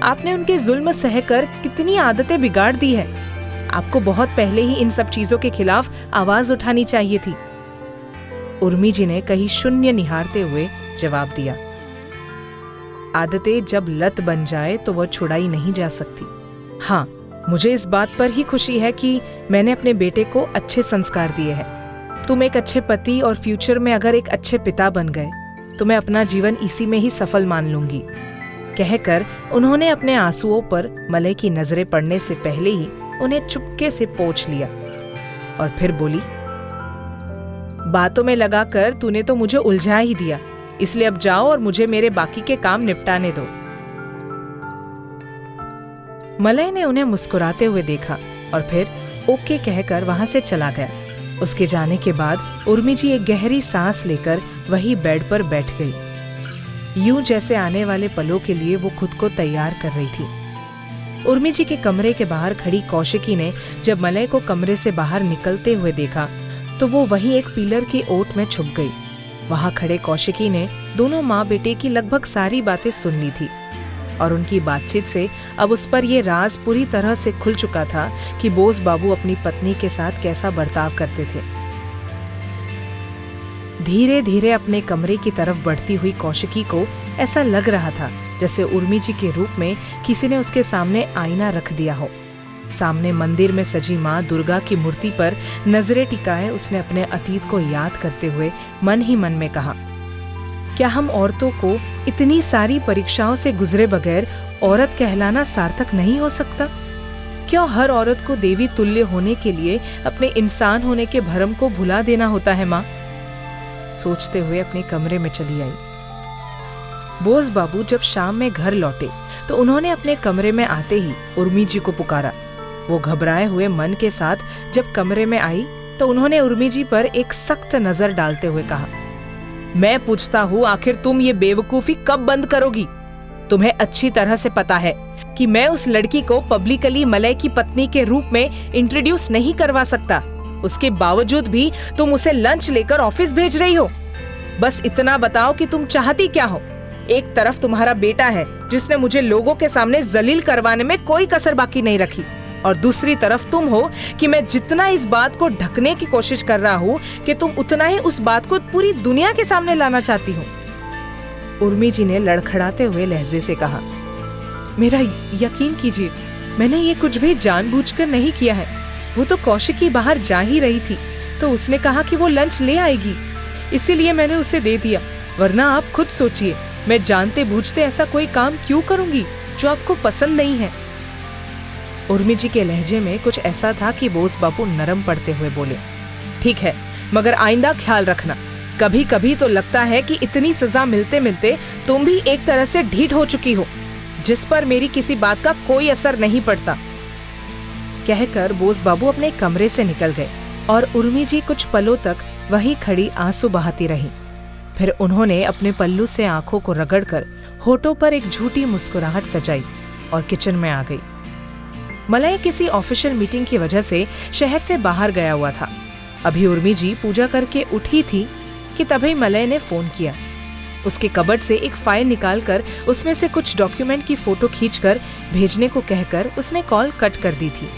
आपने उनके जुल्म सहकर कितनी आदतें बिगाड़ दी है। आपको बहुत पहले ही इन सब चीजों के खिलाफ आवाज उठानी चाहिए थी। उर्मी जी ने कहीं शून्य निहारते हुए जवाब दिया, आदतें जब लत बन जाए तो वह छुड़ाई नहीं जा सकती। हाँ, मुझे इस बात पर ही खुशी है कि मैंने अपने बेटे को अच्छे संस्कार दिए हैं। तुम एक अच्छे पति और फ्यूचर में अगर एक अच्छे पिता बन गए तो मैं अपना जीवन इसी में ही सफल मान लूंगी। कहकर उन्होंने अपने आंसुओं पर मलय की नजरें पड़ने से पहले ही उन्हें चुपके से पोंछ लिया और फिर बोली, बातों में लगाकर तूने तो मुझे उलझा ही दिया, इसलिए अब जाओ और मुझे मेरे बाकी के काम निपटाने दो। मलय ने उन्हें मुस्कुराते हुए देखा और फिर ओके कहकर वहां से चला गया। उसके जाने के बाद उर्मी जी एक गहरी सांस लेकर वही बेड पर बैठ गई। यूं जैसे आने वाले पलों के लिए वो खुद को तैयार कर रही थी। उर्मी जी के कमरे के बाहर खड़ी कौशिकी ने जब मलय को कमरे से बाहर निकलते हुए देखा तो वो वहीं एक पिलर की ओट में छुप गई। वहां खड़े कौशिकी ने दोनों माँ बेटे की लगभग सारी बातें सुन ली थी और उनकी बातचीत से अब उस पर यह राज पूरी तरह से खुल चुका था कि बोस बाबू अपनी पत्नी के साथ कैसा बर्ताव करते थे। धीरे धीरे अपने कमरे की तरफ बढ़ती हुई कौशिकी को ऐसा लग रहा था जैसे उर्मी जी के रूप में किसी ने उसके सामने आईना रख दिया हो। सामने मंदिर में सजी माँ दुर्गा की मूर्ति पर नजरें टिकाए उसने अपने अतीत को याद करते हुए मन ही मन में कहा, क्या हम औरतों को इतनी सारी परीक्षाओं से गुजरे बगैर औरत कहलाना सार्थक नहीं हो सकता? क्यों हर औरत को देवी तुल्य होने के लिए अपने इंसान होने के भरम को भुला देना होता है माँ? सोचते हुए अपने कमरे में चली आई। बोस बाबू जब शाम में घर लौटे तो उन्होंने अपने कमरे में आते ही उर्मी जी को पुकारा। वो घबराए हुए मन के साथ जब कमरे में आई तो उन्होंने उर्मी जी पर एक सख्त नजर डालते हुए कहा, मैं पूछता हूँ आखिर तुम ये बेवकूफी कब बंद करोगी? तुम्हें अच्छी तरह से पता है कि मैं उस लड़की को पब्लिकली मलय की पत्नी के रूप में इंट्रोड्यूस नहीं करवा सकता। उसके बावजूद भी तुम उसे लंच लेकर ऑफिस भेज रही हो। बस इतना बताओ कि तुम चाहती क्या हो? एक तरफ तुम्हारा बेटा है जिसने मुझे लोगों के सामने जलील करवाने में कोई कसर बाकी नहीं रखी और दूसरी तरफ तुम हो कि मैं जितना इस बात को ढकने की कोशिश कर रहा हूँ कि तुम उतना ही उस बात को पूरी दुनिया के सामने लाना चाहती हो। उर्मी जी ने लड़खड़ाते हुए लहजे से कहा, मेरा यकीन कीजिए, मैंने ये कुछ भी जानबूझकर नहीं किया है। वो तो कौशिकी बाहर जा ही रही थी तो उसने कहा कि वो लंच ले आएगी, इसीलिए मैंने उसे दे दिया। वरना आप खुद सोचिए, मैं जानते बूझते ऐसा कोई काम क्यों करूंगी जो आपको पसंद नहीं है। उर्मी जी के लहजे में कुछ ऐसा था कि बोस बाबू नरम पड़ते हुए बोले, ठीक है, मगर आइंदा ख्याल रखना। कभी कभी तो लगता है कि इतनी सजा मिलते मिलते तुम भी एक तरह से ढीठ हो चुकी हो, जिस पर मेरी किसी बात का कोई असर नहीं पड़ता। कहकर बोस बाबू अपने कमरे से निकल गए और उर्मी जी कुछ पलों तक वहीं खड़ी आंसू बहाती रही। फिर उन्होंने अपने पल्लू से आंखों को रगड़कर होठों पर एक झूठी मुस्कुराहट सजाई और किचन में आ गई। मलय किसी ऑफिशियल मीटिंग की वजह से शहर से बाहर गया हुआ था। अभी उर्मी जी पूजा करके उठी थी कि तभी मलय ने फोन किया। उसके कबर्ड से एक फाइल निकालकर उसमें से कुछ डॉक्यूमेंट की फोटो खींचकर भेजने को कहकर उसने कॉल कट कर दी थी।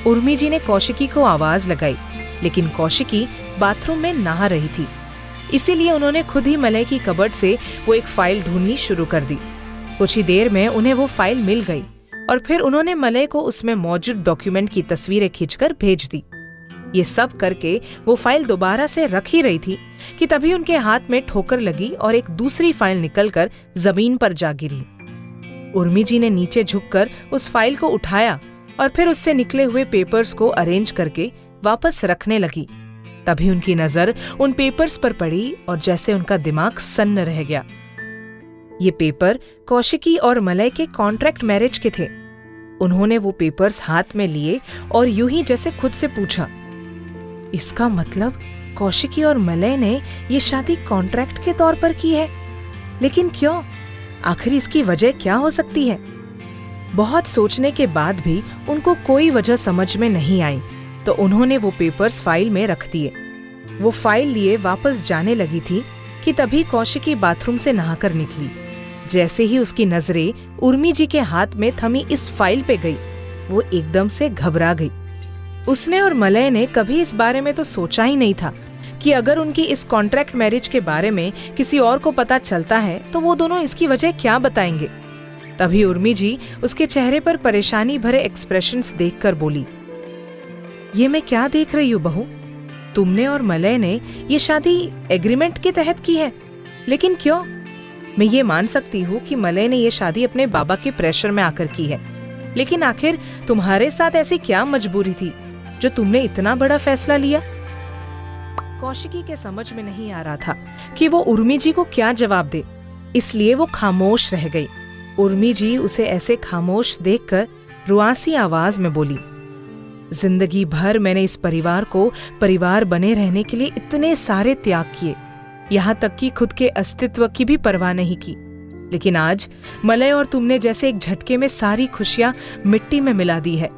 उर्मी जी ने कौशिकी को आवाज लगाई, लेकिन कौशिकी बाथरूम में नहा रही थी, इसीलिए उन्होंने खुद ही मलय की कबर्ड से वो एक फाइल ढूंढनी शुरू कर दी। कुछ ही देर में उन्हें वो फाइल मिल गई और फिर उन्होंने मलय को उसमें मौजूद डॉक्यूमेंट की तस्वीरें खींचकर भेज दी। ये सब करके वो फाइल दोबारा से रख ही रही थी कि तभी उनके हाथ में ठोकर लगी और एक दूसरी फाइल निकलकर जमीन पर जा गिरी। उर्मी जी ने नीचे झुककर उस फाइल को उठाया और फिर उससे निकले हुए पेपर्स को अरेंज करके वापस रखने लगी। तभी उनकी नजर उन पेपर्स पर पड़ी और जैसे उनका दिमाग सन्न रह गया। ये पेपर कौशिकी और मलय के कॉन्ट्रैक्ट मैरिज के थे। उन्होंने वो पेपर्स हाथ में लिए और यूं ही जैसे खुद से पूछा, इसका मतलब कौशिकी और मलय ने ये शादी कॉन्ट्रैक्ट के तौर पर की है, लेकिन क्यों? आखिर इसकी वजह क्या हो सकती है? बहुत सोचने के बाद भी उनको कोई वजह समझ में नहीं आई, तो उन्होंने वो पेपर्स फाइल में रख दिए। वो फाइल लिए वापस जाने लगी थी कि तभी कौशिकी बाथरूम से नहाकर निकली। जैसे ही उसकी नजरें उर्मी जी के हाथ में थमी इस फाइल पे गई, वो एकदम से घबरा गई। उसने और मलय ने कभी इस बारे में तो सोचा ही नहीं था कि अगर उनकी इस कॉन्ट्रैक्ट मैरिज के बारे में किसी और को पता चलता है तो वो दोनों इसकी वजह क्या बताएंगे। तभी उर्मी जी उसके चेहरे पर परेशानी भरे एक्सप्रेशंस देखकर बोली, ये मैं क्या देख रही हूँ बहू? तुमने और मलय ने ये शादी एग्रीमेंट के तहत की है, लेकिन क्यों? मैं ये मान सकती हूँ कि मलय ने ये शादी अपने बाबा के प्रेशर में आकर की है, लेकिन आखिर तुम्हारे साथ ऐसी क्या मजबूरी थी जो तुमने इतना बड़ा फैसला लिया? कौशिकी के समझ में नहीं आ रहा था कि वो उर्मी जी को क्या जवाब दे, इसलिए वो खामोश रह गई। उर्मी जी उसे ऐसे खामोश देखकर रुआसी आवाज में बोली, जिंदगी भर मैंने इस परिवार को परिवार बने रहने के लिए इतने सारे त्याग किए, यहाँ तक कि खुद के अस्तित्व की भी परवाह नहीं की, लेकिन आज मलय और तुमने जैसे एक झटके में सारी खुशियां मिट्टी में मिला दी है।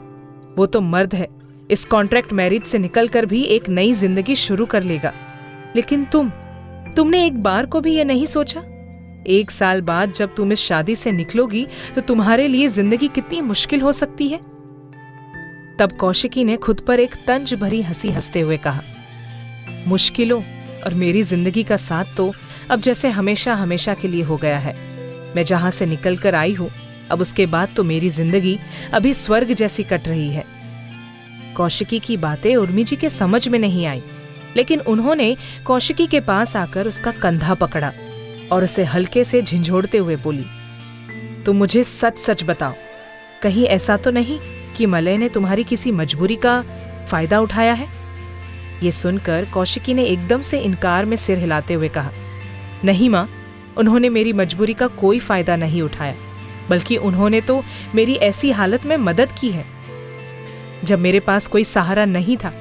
वो तो मर्द है, इस कॉन्ट्रैक्ट मैरिज से निकलकर भी एक नई जिंदगी शुरू कर लेगा, लेकिन तुमने एक बार को भी ये नहीं सोचा? 1 साल बाद जब तुम इस शादी से निकलोगी तो तुम्हारे लिए जिंदगी कितनी मुश्किल हो सकती है। तब कौशिकी ने खुद पर एक तंज भरी हंसी हंसते हुए कहा, मुश्किलों और मेरी जिंदगी का साथ तो अब जैसे हमेशा हमेशा के लिए हो गया है। मैं जहां से निकल कर आई हूं, अब उसके बाद तो मेरी जिंदगी अभी स्वर्ग जैसी कट रही है। कौशिकी की बातें उर्मी जी के समझ में नहीं आई, लेकिन उन्होंने कौशिकी के पास आकर उसका कंधा पकड़ा और उसे हल्के से झंझोड़ते हुए बोली, तुम मुझे सच सच बताओ, कहीं ऐसा तो नहीं कि मलय ने तुम्हारी किसी मजबूरी का फायदा उठाया है? ये सुनकर कौशिकी ने एकदम से इनकार में सिर हिलाते हुए कहा, नहीं माँ, उन्होंने मेरी मजबूरी का कोई फायदा नहीं उठाया, बल्कि उन्होंने तो मेरी ऐसी हालत में मदद की है जब मेरे पास कोई सहारा नहीं था।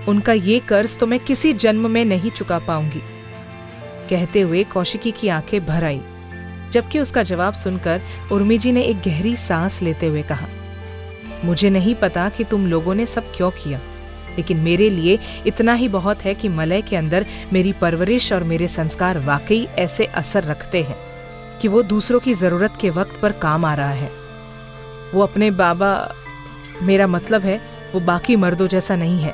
उनका ये कर्ज तो मैं किसी जन्म में नहीं चुका पाऊंगी। कहते हुए कौशिकी की आंखें भर आई, जबकि उसका जवाब सुनकर उर्मी जी ने एक गहरी सांस लेते हुए कहा, मुझे नहीं पता कि तुम लोगों ने सब क्यों किया, लेकिन मेरे लिए इतना ही बहुत है कि मलय के अंदर मेरी परवरिश और मेरे संस्कार वाकई ऐसे असर रखते हैं कि वो दूसरों की जरूरत के वक्त पर काम आ रहा है। वो अपने बाबा, मेरा मतलब है वो बाकी मर्दों जैसा नहीं है।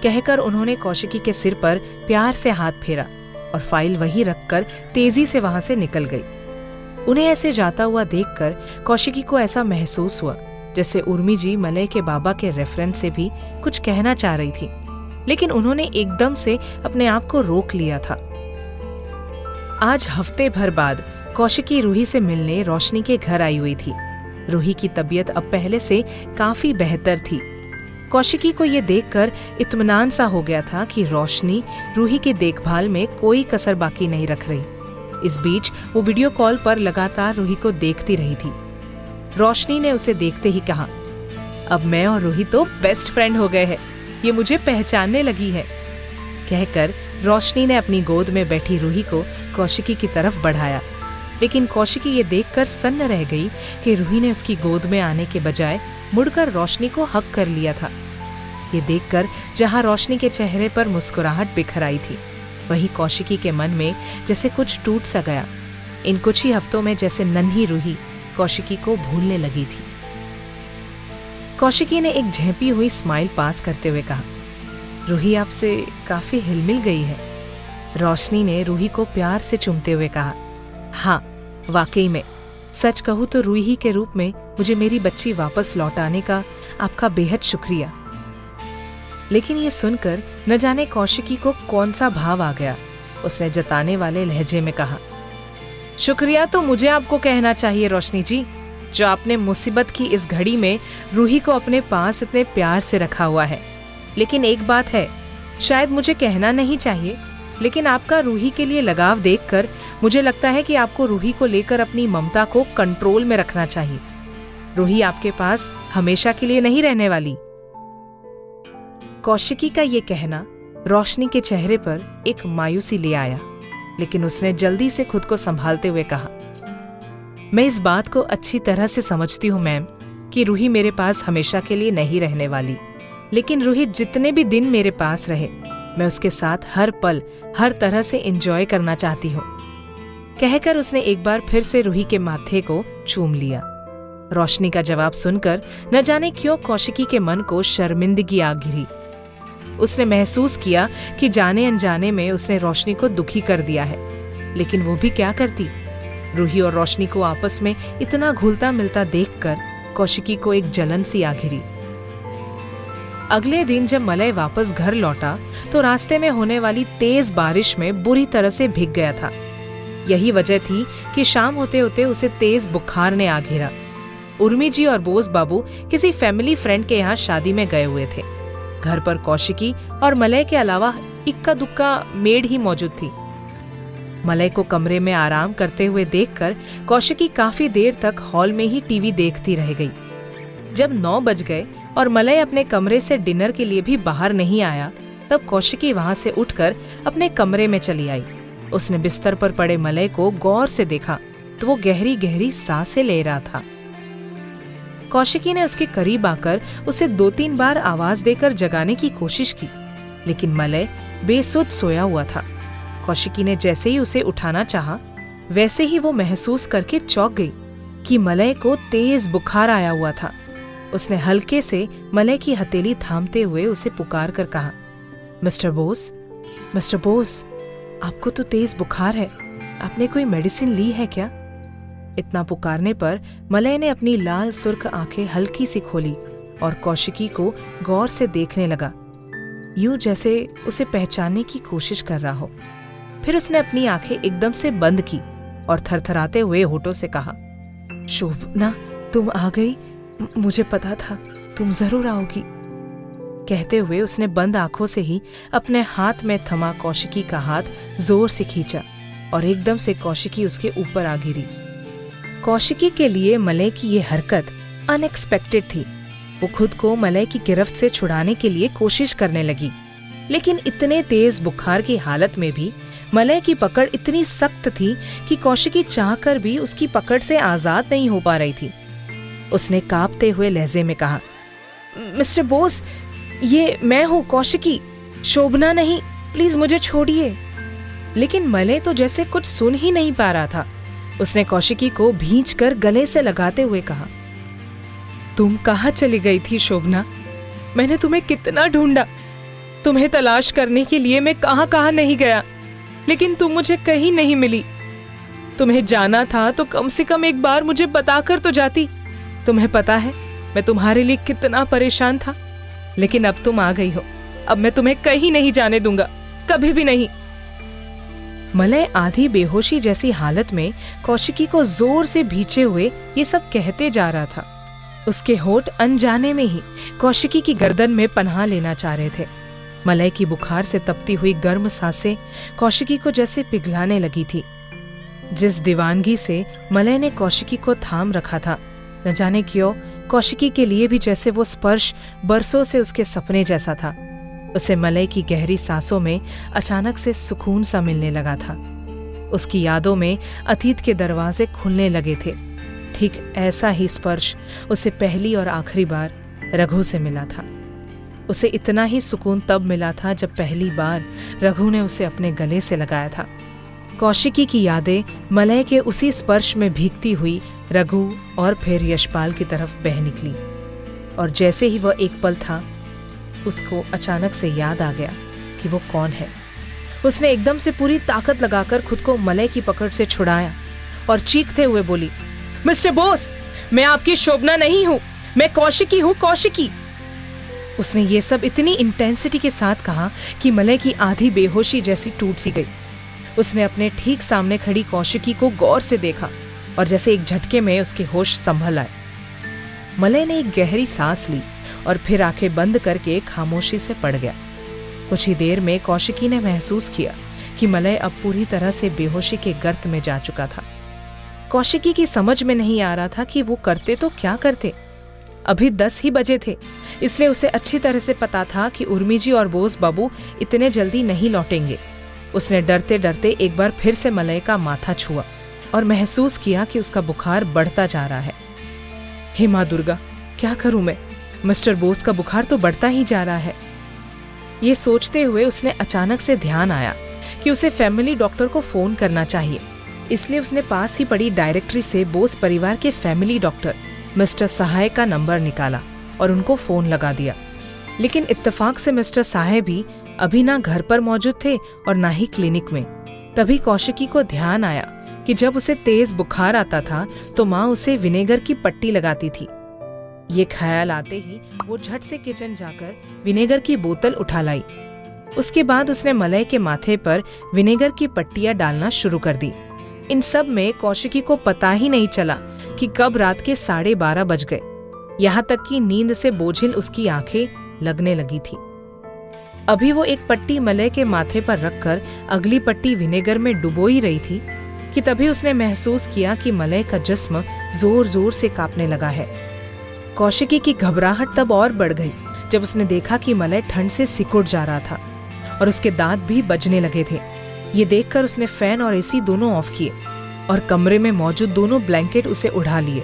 कहकर उन्होंने कौशिकी के सिर पर प्यार से हाथ फेरा और फाइल वहीं रखकर तेजी से वहां से निकल गई। उन्हें ऐसे जाता हुआ देखकर कौशिकी को ऐसा महसूस हुआ जैसे उर्मी जी मलय के बाबा के रेफरेंस से भी कुछ कहना चाह रही थी, लेकिन उन्होंने एकदम से अपने आप को रोक लिया था। आज हफ्ते भर बाद कौशिकी रूही से मिलने रोशनी के घर आई हुई थी। रूही की तबीयत अब पहले से काफी बेहतर थी। कौशिकी को ये देखकर इत्मीनान सा हो गया था कि रोशनी रूही की देखभाल में कोई कसर बाकी नहीं रख रही। इस बीच वो वीडियो कॉल पर लगातार रूही को देखती रही थी। रोशनी ने उसे देखते ही कहा, अब मैं और रूही तो बेस्ट फ्रेंड हो गए हैं, ये मुझे पहचानने लगी है। कहकर रोशनी ने अपनी गोद में बैठी रूही को कौशिकी की तरफ बढ़ाया, लेकिन कौशिकी ये देखकर सन्न रह गई कि रूही ने उसकी गोद में आने के बजाय मुड़कर रोशनी को हक कर लिया था। ये देखकर जहां रोशनी के चेहरे पर मुस्कुराहट बिखर आई थी, वहीं कौशिकी के मन में जैसे कुछ टूट सा गया। इन कुछ ही हफ्तों में जैसे नन्ही रूही कौशिकी को भूलने लगी थी। कौशिकी ने एक झेंपी हुई स्माइल पास करते हुए कहा, रूही आपसे काफी हिलमिल गई है। रोशनी ने रूही को प्यार से चूमते हुए कहा, हाँ वाकई में, सच कहूँ तो रूही के रूप में मुझे मेरी बच्ची वापस लौटाने का आपका बेहद शुक्रिया। लेकिन ये सुनकर न जाने कौशिकी को कौन सा भाव आ गया। उसने जताने वाले लहजे में कहा, शुक्रिया तो मुझे आपको कहना चाहिए रोशनी जी, जो आपने मुसीबत की इस घड़ी में रूही को अपने पास इतने प्यार से रखा हुआ है। लेकिन एक बात है, शायद मुझे कहना नहीं चाहिए, लेकिन आपका रूही के लिए लगाव देखकर मुझे लगता है कि आपको रूही को लेकर अपनी ममता को कंट्रोल में रखना चाहिए। रूही आपके पास हमेशा के लिए नहीं रहने वाली। कौशिकी का ये कहना रोशनी के चेहरे पर एक मायूसी ले आया, लेकिन उसने जल्दी से खुद को संभालते हुए कहा, मैं इस बात को अच्छी तरह से समझती हूँ मैम कि रूही मेरे पास हमेशा के लिए नहीं रहने वाली, लेकिन रूही जितने भी दिन मेरे पास रहे मैं उसके साथ हर पल हर तरह से एंजॉय करना चाहती हूँ। कहकर उसने एक बार फिर से रूही के माथे को चूम लिया। रोशनी का जवाब सुनकर न जाने क्यों कौशिकी के मन को शर्मिंदगी आ घिरी। उसने महसूस किया कि जाने अनजाने में उसने रोशनी को दुखी कर दिया है, लेकिन वो भी क्या करती। रूही और रोशनी को आपस में इतना घुलता मिलता देखकर कौशिकी को एक जलन सी आ घिरी। अगले दिन जब मलय वापस घर लौटा तो रास्ते में होने वाली तेज बारिश में बुरी तरह से भीग गया था। यही वजह थी कि शाम होते होते उसे तेज बुखार ने आ घेरा। उर्मी जी और बोस बाबू किसी फैमिली फ्रेंड के यहाँ शादी में गए हुए थे। घर पर कौशिकी और मलय के अलावा इक्का दुक्का मेड ही मौजूद थी। मलय को कमरे में आराम करते हुए देखकर कौशिकी काफी देर तक हॉल में ही टीवी देखती रह गई। जब 9 बज गए और मलय अपने कमरे से डिनर के लिए भी बाहर नहीं आया, तब कौशिकी वहां से उठकर अपने कमरे में चली आई। उसने बिस्तर पर पड़े मलय को गौर से देखा तो वो गहरी गहरी सांसें ले रहा था। कौशिकी ने उसके करीब आकर उसे 2-3 बार आवाज देकर जगाने की कोशिश की, लेकिन मलय बेसुध सोया हुआ था। कौशिकी ने जैसे ही उसे उठाना चाहा, वैसे ही वो महसूस करके चौंक गई कि मलय को तेज बुखार आया हुआ था। उसने हल्के से मलय की हथेली थामते हुए उसे पुकार कर कहा, मिस्टर बोस, मिस्टर बोस, आपको तो तेज बुखार है, आपने कोई मेडिसिन ली है क्या? इतना पुकारने पर मलय ने अपनी लाल सुर्ख आंखें हल्की सी खोली और कौशिकी को गौर से देखने लगा, यूं जैसे उसे पहचानने की कोशिश कर रहा हो। फिर उसने अपनी आंखें एकदम से बंद की और थरथराते हुए होठों से कहा, शोभना, तुम आ गई, मुझे पता था तुम जरूर आओगी। कहते हुए उसने बंद आंखों से ही अपने हाथ में थमा कौशिकी का हाथ जोर से खींचा और एकदम से कौशिकी उसके ऊपर आ गिरी। कौशिकी के लिए मलय की ये हरकत अनएक्सपेक्टेड थी। वो खुद को मलय की गिरफ्त से छुड़ाने के लिए कोशिश करने लगी, लेकिन इतने तेज बुखार की हालत में भी मलय की पकड़ इतनी सख्त थी कि कौशिकी चाहकर भी उसकी पकड़ से आजाद नहीं हो पा रही थी। उसने कांपते हुए लहजे में कहा, मिस्टर बोस, ये मैं हूँ कौशिकी, शोभना नहीं, प्लीज मुझे छोड़िए। लेकिन मलय तो जैसे कुछ सुन ही नहीं पा रहा था। उसने कौशिकी को भींचकर गले से लगाते हुए कहा, तुम कहाँ चली गई थी शोभना? मैंने तुम्हें कितना ढूंढा, तुम्हें तलाश करने के लिए मैं कहाँ कहाँ नहीं गया, लेकिन तुम मुझे कहीं नहीं मिली। तुम्हें जाना था तो कम से कम एक बार मुझे बताकर तो जाती। तुम्हें पता है मैं तुम्हारे लिए कितना परेशान था, लेकिन अब तुम आ गई हो। अब मैं तुम्हें कहीं नहीं जाने दूंगा, कभी भी नहीं। मलय आधी बेहोशी जैसी हालत में कौशिकी को जोर से भींचे हुए ये सब कहते जा रहा था। उसके होठ अनजाने में ही कौशिकी की गर्दन में पनाह लेना चाह रहे थे। मलय की बुखार से तपती हुई गर्म सांसें कौशिकी को जैसे पिघलाने लगी थी। जिस दीवानगी से मलय ने कौशिकी को थाम रखा था, न जाने क्यों कौशिकी के लिए भी जैसे वो स्पर्श बरसों से उसके सपने जैसा था। उसे मलय की गहरी सांसों में अचानक से सुकून सा मिलने लगा था। उसकी यादों में अतीत के दरवाजे खुलने लगे थे। ठीक ऐसा ही स्पर्श उसे पहली और आखिरी बार रघु से मिला था। उसे इतना ही सुकून तब मिला था जब पहली बार रघु ने उसे अपने गले से लगाया था। कौशिकी की यादें मलय के उसी स्पर्श में भीगती हुई रघु और फिर यशपाल की तरफ बह निकली, और जैसे ही वह एक पल था, उसको अचानक से याद आ गया कि वो कौन है। उसने एकदम से पूरी ताकत लगाकर खुद को मलय की पकड़ से छुड़ाया और चीखते हुए बोली, मिस्टर बोस, मैं आपकी शोभना नहीं हूं, मैं कौशिकी हूं, कौशिकी। उसने ये सब इतनी इंटेंसिटी के साथ कहा कि मलय की आधी बेहोशी जैसी टूट सी गई। उसने अपने ठीक सामने खड़ी कौशिकी को गौर से देखा और जैसे एक झटके में उसके होश संभल आए। मलय ने एक गहरी सांस ली और फिर आंखें बंद करके खामोशी से पड़ गया। कुछ ही देर में कौशिकी ने महसूस किया कि मलय अब पूरी तरह से बेहोशी के गर्त में जा चुका था। कौशिकी की समझ में नहीं आ रहा था कि वो करते तो क्या करते। अभी 10 ही बजे थे, इसलिए उसे अच्छी तरह से पता था कि उर्मी जी और बोस बाबू इतने जल्दी नहीं लौटेंगे। उसने डरते डरते एक बार फिर से मलय का माथा छुआ और महसूस किया कि उसका बुखार बढ़ता जा रहा है। हे माँ दुर्गा, क्या करूं मैं? मिस्टर बोस का बुखार तो बढ़ता ही जा रहा है। ये सोचते हुए उसने अचानक से ध्यान आया कि उसे फैमिली डॉक्टर को फोन करना चाहिए। इसलिए उसने पास ही पड़ी डायरेक्टरी से बोस परिवार के फैमिली डॉक्टर मिस्टर सहाय का नंबर निकाला और उनको फोन लगा दिया। लेकिन इत्तेफाक से मिस्टर सहाय भी अभी ना घर पर मौजूद थे और ना ही क्लिनिक में। तभी कौशिकी को ध्यान आया कि जब उसे तेज बुखार आता था तो माँ उसे विनेगर की पट्टी लगाती थी। ये ख्याल आते ही वो झट से किचन जाकर विनेगर की बोतल उठा लाई। उसके बाद उसने मलय के माथे पर विनेगर की पट्टियां डालना शुरू कर दी। इन सब में कौशिकी को पता ही नहीं चला कि कब रात के 12:30 बज गए। यहाँ तक कि नींद से बोझिल उसकी आंखें लगने लगी थी। अभी वो एक पट्टी मलय के माथे पर रखकर अगली पट्टी विनेगर में डुबो ही रही थी कि तभी उसने महसूस किया कि मलय का जिस्म जोर जोर से कांपने लगा है। कौशिकी की घबराहट तब और बढ़ गई जब उसने देखा कि मलय ठंड से सिकुड़ जा रहा था और उसके दांत भी बजने लगे थे। ये देखकर उसने फैन और एसी दोनों ऑफ किए और कमरे में मौजूद दोनों ब्लैंकेट उसे उड़ा लिए।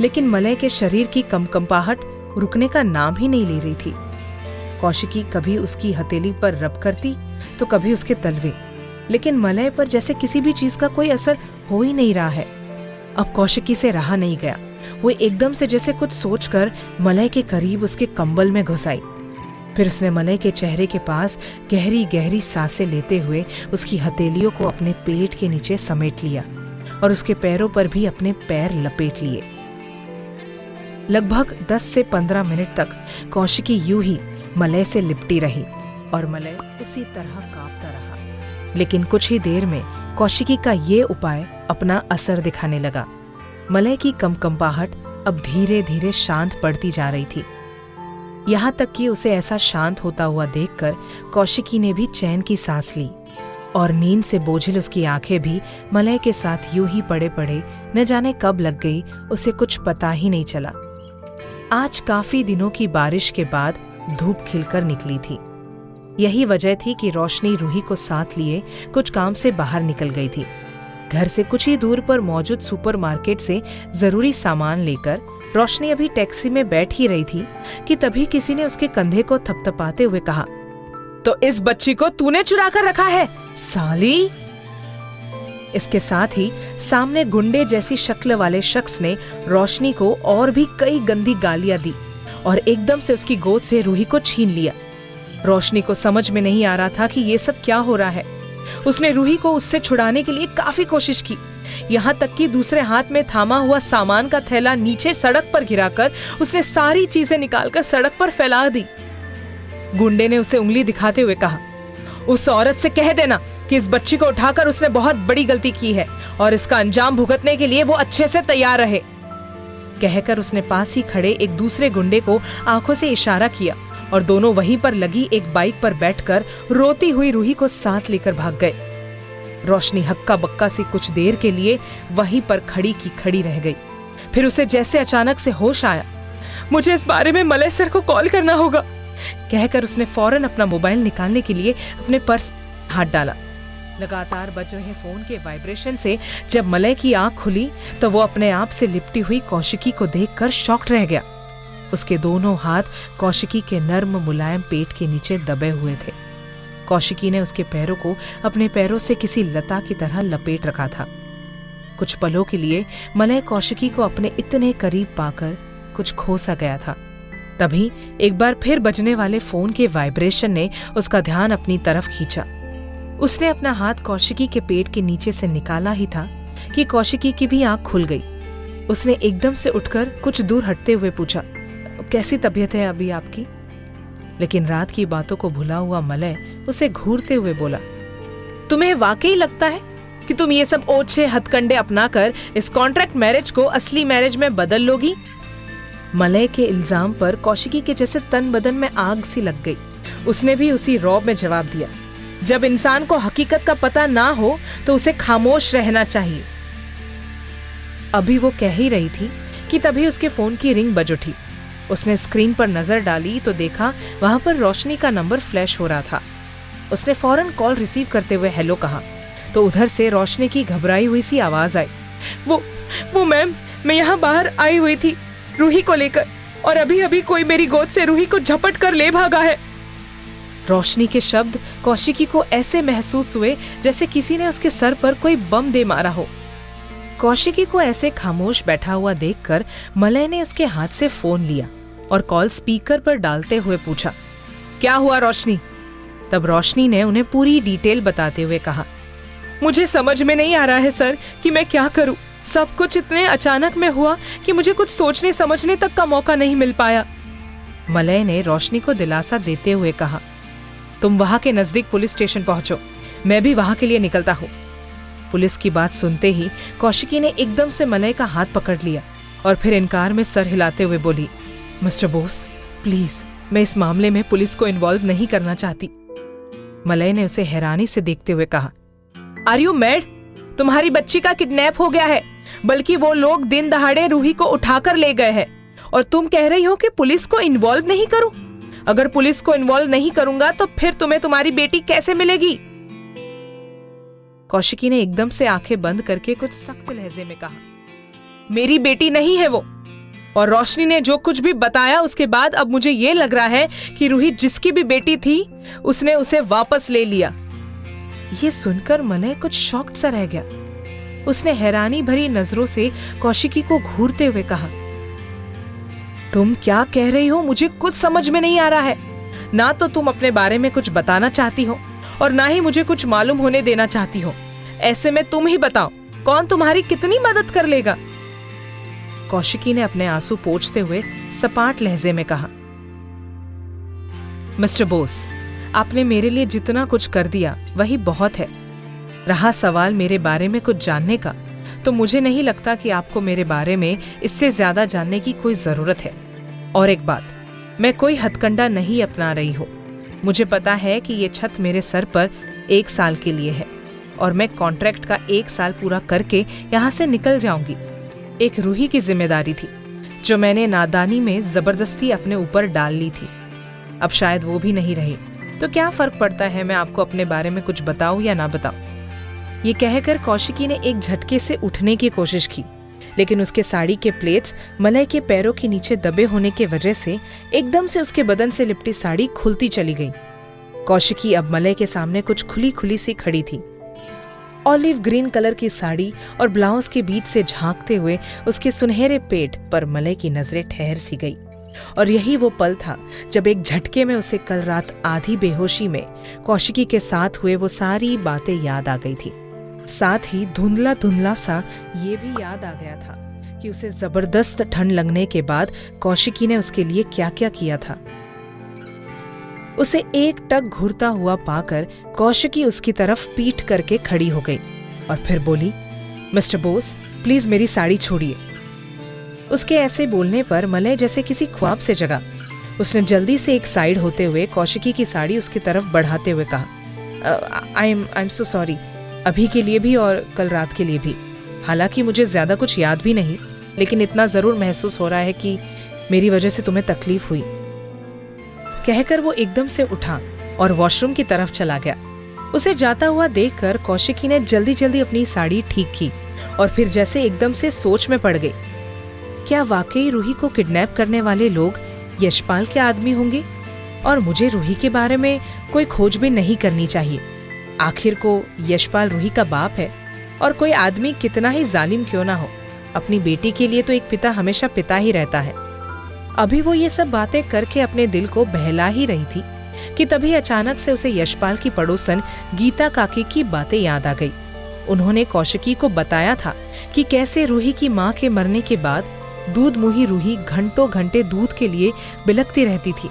लेकिन मलय के शरीर की कंपकंपाहट रुकने का नाम ही नहीं ले रही थी। कौशिकी कभी उसकी हथेली पर रब करती तो कभी उसके तलवे, लेकिन मलय पर जैसे किसी भी चीज का कोई असर हो ही नहीं रहा है। अब कौशिकी से रहा नहीं गया। वो एकदम से जैसे कुछ सोचकर मलय के करीब उसके कंबल में घुस आई। फिर उसने मलय के चेहरे के पास गहरी गहरी सांसें लेते हुए उसकी हथेलियों को अपने पेट के नीचे समेट लिया और उसके पैरों पर भी अपने पैर लपेट लिए। लगभग 10 से 15 मिनट तक कौशिकी यूं ही मलय से लिपटी रही और मलय उसी तरह कांपता रहा। लेकिन कुछ ही देर में कौशिकी का ये उपाय अपना असर दिखाने लगा। मलय की कंपकंपाहट अब धीरे धीरे शांत पड़ती जा रही थी। यहाँ तक कि उसे ऐसा शांत होता हुआ देखकर कौशिकी ने भी चैन की सांस ली और नींद से बोझिल उसकी आंखें भी मलय के साथ यूं ही पड़े पड़े न जाने कब लग गई, उसे कुछ पता ही नहीं चला। आज काफी दिनों की बारिश के बाद धूप खिलकर निकली थी। यही वजह थी कि रोशनी रूही को साथ लिए कुछ काम से बाहर निकल गई थी। घर से कुछ ही दूर पर मौजूद सुपरमार्केट से जरूरी सामान लेकर रोशनी अभी टैक्सी में बैठ ही रही थी कि तभी किसी ने उसके कंधे को थपथपाते हुए कहा, तो इस बच्ची को तूने चुरा कर रखा है साली। इसके साथ ही सामने गुंडे जैसी शक्ल वाले शख्स ने रोशनी को और भी कई गंदी गालियां दी और एकदम से उसकी गोद से रूही को छीन लिया। रोशनी को समझ में नहीं आ रहा था कि ये सब क्या हो रहा है। उसने रूही को उससे छुड़ाने के लिए काफी कोशिश की, यहाँ तक कि दूसरे हाथ में थामा हुआ सामान का थैला नीचे सड़क पर गिराकर उसने सारी चीजें निकालकर सड़क पर फैला दी। गुंडे ने उसे उंगली दिखाते हुए कहा, उस औरत से कह देना कि इस बच्ची को उठाकर उसने बहुत बड़ी गलती की है और इसका अंजाम भुगतने के लिए वो अच्छे से तैयार रहे। कहकर उसने पास ही खड़े एक दूसरे गुंडे को आंखों से इशारा किया और दोनों वहीं पर लगी एक बाइक पर बैठकर रोती हुई रूही को साथ लेकर भाग गए। रोशनी हक्का बक्का सी कुछ देर के लिए वहीं पर खड़ी की खड़ी रह गई। फिर उसे जैसे अचानक से होश आया, मुझे इस बारे में मलय सर को कॉल करना होगा, कहकर उसने फौरन अपना मोबाइल निकालने के लिए अपने पर्स हाथ डाला। लगातार बज रहे फोन के वाइब्रेशन से जब मलय की आंख खुली तो वो अपने आप से लिपटी हुई कौशिकी को देखकर शॉक्ड रह गया। उसके दोनों हाथ कौशिकी के नर्म मुलायम पेट के नीचे दबे हुए थे। कौशिकी ने उसके पैरों को अपने पैरों से किसी लता की तरह लपेट रखा था। कुछ पलों के लिए मलय कौशिकी को अपने इतने करीब पाकर कुछ खो सा गया था। तभी एक बार फिर बजने वाले फोन के वाइब्रेशन ने उसका ध्यान अपनी तरफ खींचा। उसने अपना हाथ कौशिकी के पेट के नीचे से निकाला ही था कि कौशिकी की भी आंख खुल गई। उसने एकदम से उठकर कुछ दूर हटते हुए पूछा, कैसी तबीयत है अभी आपकी? लेकिन रात की बातों को भुला हुआ मलय उसे घूरते हुए बोला, तुम्हें वाकई लगता है कि तुम ये सब ओछे हथकंडे अपनाकर इस कॉन्ट्रैक्ट मैरिज को असली मैरिज में बदल लोगी? मलय के इल्जाम पर कौशिकी के जैसे तन बदन में आग सी लग गई। उसने भी उसी रौब में जवाब दिया, जब इंसान को हकीकत का पता ना हो तो उसे खामोश रहना चाहिए। अभी वो कह ही रही थी कि तभी उसके फोन की रिंग बज उठी। उसने स्क्रीन पर नजर डाली तो देखा वहां पर रोशनी का नंबर फ्लैश हो रहा था। उसने फौरन कॉल रिसीव करते हुए हेलो कहा तो उधर से रोशनी की घबराई हुई सी आवाज आई, वो मैम, मैं यहाँ बाहर आई हुई थी रूही को लेकर, और अभी अभी कोई मेरी गोद से रूही को झपट कर ले भागा है। रोशनी के शब्द कौशिकी को ऐसे महसूस हुए जैसे किसी ने उसके सर पर कोई बम दे मारा हो। कौशिकी को ऐसे खामोश बैठा हुआ देखकर मलय ने उसके हाथ से फोन लिया और कॉल स्पीकर पर डालते हुए पूछा, क्या हुआ रोशनी? तब रोशनी ने उन्हें पूरी डिटेल बताते हुए कहा, मुझे समझ में नहीं आ रहा है सर कि मैं क्या करूं। सब कुछ इतने अचानक में हुआ कि मुझे कुछ सोचने समझने तक का मौका नहीं मिल पाया। मलय ने रोशनी को दिलासा देते हुए कहा, तुम वहां के नजदीक पुलिस स्टेशन पहुंचो, मैं भी वहां के लिए निकलता हूं। पुलिस की बात सुनते ही कौशिकी ने एकदम से मलय का हाथ पकड़ लिया और फिर इनकार में सर हिलाते हुए बोली, मिस्टर बोस प्लीज, मैं इस मामले में पुलिस को इन्वॉल्व नहीं करना चाहती। मलय ने उसे हैरानी से देखते हुए कहा, आर यू मैड? तुम्हारी बच्ची का किडनैप हो गया है, बल्कि वो लोग दिन दहाड़े रूही को उठाकर ले गए हैं, और तुम कह रही हो कि पुलिस को इन्वॉल्व नहीं करूं? अगर पुलिस को इन्वॉल्व नहीं करूंगा तो फिर तुम्हें तुम्हारी बेटी कैसे मिलेगी? कौशिकी ने एकदम से आंखें बंद करके कुछ सख्त लहजे में कहा, मेरी बेटी नहीं है वो, और रोशनी ने जो कुछ भी बताया उसके बाद अब मुझे ये लग रहा है कि रूही जिसकी भी बेटी थी उसने उसे वापस ले लिया। ये सुनकर मलय कुछ शॉक्ड सा रह गया। उसने हैरानी भरी नजरों से कौशिकी को घूरते हुए कहा, तुम क्या कह रही हो? मुझे कुछ समझ में नहीं आ रहा है। ना तो तुम अपने बारे में कुछ बताना चाहती हो और ना ही मुझे कुछ मालूम होने देना चाहती हो। ऐसे में तुम ही बताओ, कौन तुम्हारी कितनी मदद कर लेगा? कौशिकी ने अपने आंसू पोंछते हुए सपाट लहजे में कहा, मिस्टर बोस, आपने मेरे लिए जितना कुछ कर दिया वही बहुत है। रहा सवाल मेरे बारे में कुछ जानने का, तो मुझे नहीं लगता कि आपको मेरे बारे में इससे ज्यादा जानने की कोई जरूरत है। और एक बात, मैं कोई हथकंडा नहीं अपना रही हूँ। मुझे पता है कि ये छत मेरे सर पर 1 साल के लिए है और मैं कॉन्ट्रैक्ट का 1 साल पूरा करके यहाँ से निकल जाऊंगी। एक रूही की जिम्मेदारी थी जो मैंने नादानी में जबरदस्ती अपने ऊपर डाल ली थी। अब शायद वो भी नहीं रही, तो क्या फर्क पड़ता है मैं आपको अपने बारे में कुछ बताऊं या ना बताऊं? ये कहकर कौशिकी ने एक झटके से उठने की कोशिश की, लेकिन उसके साड़ी के प्लेट्स मलय के पैरों के नीचे दबे होने की वजह से एकदम से उसके बदन से लिपटी साड़ी खुलती चली गई। कौशिकी अब मलय के सामने कुछ खुली खुली सी खड़ी थी। ऑलिव ग्रीन कलर की साड़ी और ब्लाउज के बीच से झांकते हुए उसके सुनहरे पेट पर मलय की नजरें ठहर सी गई। और यही वो पल था जब एक झटके में उसे कल रात आधी बेहोशी में कौशिकी के साथ हुए वो सारी बातें याद आ गई थी। साथ ही धुंधला धुंधला सा ये भी याद आ गया था कि उसे जबरदस्त ठंड लगने के बाद कौशिकी ने उसके लिए क्या क्या किया था। उसे एक टक घूरता हुआ पाकर कौशिकी उसकी तरफ पीठ करके खड़ी हो गई और फिर बोली, मिस्टर बोस प्लीज मेरी साड़ी छोड़िए। उसके ऐसे बोलने पर मलय जैसे किसी ख्वाब से जगा। उसने जल्दी से एक साइड होते हुए कौशिकी की साड़ी उसकी तरफ बढ़ाते हुए कहा, आई एम सो सॉरी, अभी के लिए भी और कल रात के लिए भी। हालांकि मुझे ज्यादा कुछ याद भी नहीं, लेकिन इतना जरूर महसूस हो रहा है कि मेरी वजह से तुम्हें तकलीफ हुई। कहकर वो एकदम से उठा और वॉशरूम की तरफ चला गया। उसे जाता हुआ देखकर कौशिकी ने जल्दी जल्दी अपनी साड़ी ठीक की और फिर जैसे एकदम से सोच में पड़ गई, क्या वाकई रूही को किडनैप करने वाले लोग यशपाल के आदमी होंगे? और मुझे रूही के बारे में कोई खोजबीन नहीं करनी चाहिए। आखिर को यशपाल रूही का बाप है, और कोई आदमी कितना ही जालिम क्यों ना हो, अपनी बेटी के लिए तो एक पिता हमेशा पिता ही रहता है। अभी वो ये सब बातें करके अपने दिल को बहला ही रही थी कि तभी अचानक से उसे यशपाल की पड़ोसन गीता काकी की बातें याद आ गई। उन्होंने कौशिकी को बताया था कि कैसे रूही की माँ के मरने के बाद दूध मुही रूही घंटों घंटे दूध के लिए बिलखती रहती थी,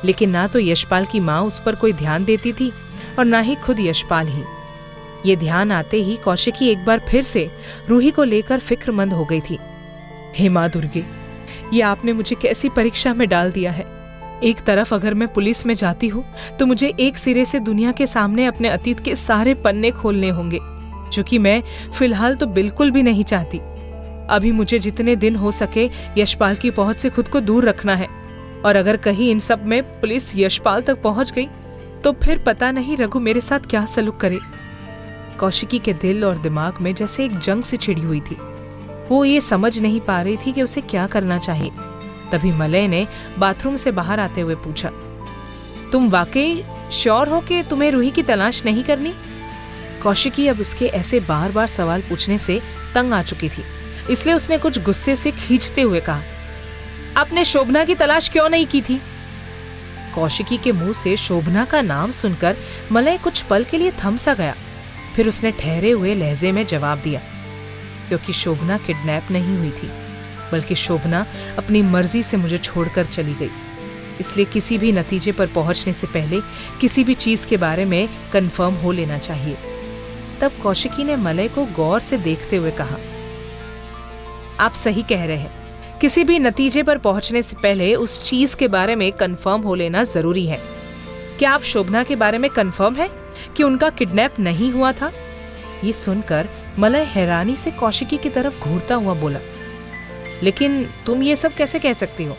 लेकिन ना तो यशपाल की माँ उस पर कोई ध्यान देती थी और ना ही खुद यशपाल ही। ये ध्यान आते ही कौशिकी एक बार फिर से रूही को लेकर फिक्रमंद हो गई थी। हे माँ दुर्गे, ये आपने मुझे कैसी परीक्षा में डाल दिया है। एक तरफ अगर मैं पुलिस में जाती हूँ तो मुझे एक सिरे से दुनिया के सामने अपने अतीत के सारे पन्ने खोलने होंगे, जो कि मैं फिलहाल तो बिल्कुल भी नहीं चाहती। अभी मुझे जितने दिन हो सके यशपाल की पहुंच से खुद को दूर रखना है, और अगर कहीं इन सब में पुलिस यशपाल तक पहुंच गई तो फिर पता नहीं रघु मेरे साथ क्या सलूक करे। कौशिकी के दिल और दिमाग में जैसे एक जंग सी छिड़ी हुई थी। वो ये समझ नहीं पा रही थी कि उसे क्या करना चाहिए। तभी मलय ने बाथरूम से बाहर आते हुए पूछा, तुम वाकई श्योर हो कि तुम्हें रूही की तलाश नहीं करनी? कौशिकी अब उसके ऐसे बार बार सवाल पूछने से तंग आ चुकी थी, इसलिए उसने कुछ गुस्से से खींचते हुए कहा, आपने शोभना की तलाश क्यों नहीं की थी? कौशिकी के मुंह से शोभना का नाम सुनकर मलय कुछ पल के लिए थम सा गया। फिर उसने ठहरे हुए लहजे में जवाब दिया, क्योंकि शोभना किडनैप नहीं हुई थी, बल्कि शोभना अपनी मर्जी से मुझे छोड़कर चली गई। इसलिए किसी भी नतीजे पर पहुंचने से पहले किसी भी चीज के बारे में कंफर्म हो लेना चाहिए। तब कौशिकी ने मलय को गौर से देखते हुए कहा, आप सही कह रहे हैं। किसी भी नतीजे पर पहुंचने से पहले उस चीज के बारे में कंफर्म हो लेना जरूरी है। क्या आप शोभना के बारे में कंफर्म है कि उनका किडनैप नहीं हुआ था? ये सुनकर मलय हैरानी से कौशिकी की तरफ घूरता हुआ बोला, लेकिन तुम ये सब कैसे कह सकती हो?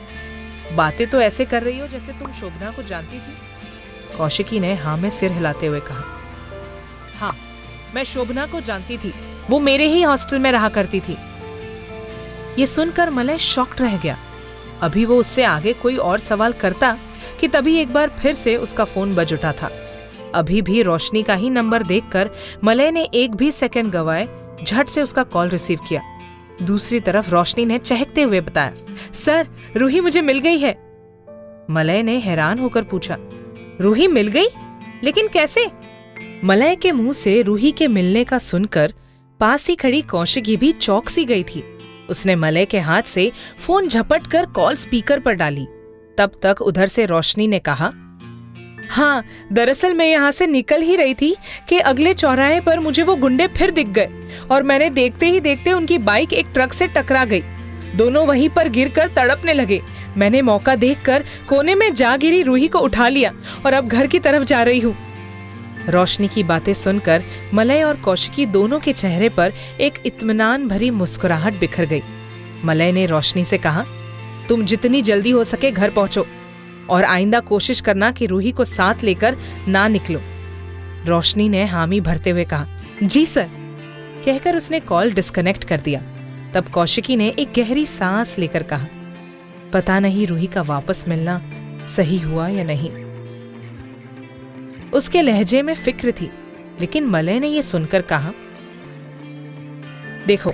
बातें तो ऐसे कर रही हो जैसे तुम शोभना को जानती थी। कौशिकी ने हाँ में सिर हिलाते हुए कहा, हाँ, मैं शोभना को जानती थी। वो मेरे ही हॉस्टल में रहा करती थी। ये सुनकर मलय शॉक्ड रह गया। अभी वो उससे आगे कोई और सवाल करता कि तभी एक बार फिर से उसका फोन बज उठा था। अभी भी रोशनी का ही नंबर देखकर मलय ने एक भी सेकंड गवाए झट से उसका कॉल रिसीव किया। दूसरी तरफ रोशनी ने चहकते हुए बताया, सर, रूही मुझे मिल गई है। मलय ने हैरान होकर पूछा, रूही मिल गई? लेकिन कैसे? मलय के मुंह से रूही के मिलने का सुनकर पास ही खड़ी कौशिकी भी चौंक सी गई थी। उसने मलय के हाथ से फोन झपट कर कॉल स्पीकर पर डाली। तब तक उधर से रोशनी ने कहा, हाँ, दरअसल मैं यहाँ से निकल ही रही थी कि अगले चौराहे पर मुझे वो गुंडे फिर दिख गए और मैंने देखते ही देखते उनकी बाइक एक ट्रक से टकरा गई। दोनों वहीं पर गिरकर तड़पने लगे। मैंने मौका देखकर कोने में जा गिरी रूही को उठा लिया और अब घर की तरफ जा रही हूँ। रोशनी की बातें सुनकर मलय और कौशिकी दोनों के चेहरे पर एक इत्मीनान भरी मुस्कुराहट बिखर गई। मलय ने रोशनी से कहा, तुम जितनी जल्दी हो सके घर पहुंचो और आइंदा कोशिश करना कि रूही को साथ लेकर ना निकलो। रोशनी ने हामी भरते हुए कहा, जी सर। कहकर उसने कॉल डिस्कनेक्ट कर दिया। तब कौशिकी ने एक गहरी सांस लेकर कहा, पता नहीं रूही का वापस मिलना सही हुआ या नहीं। उसके लहजे में फिक्र थी, लेकिन मलय ने यह सुनकर कहा, देखो,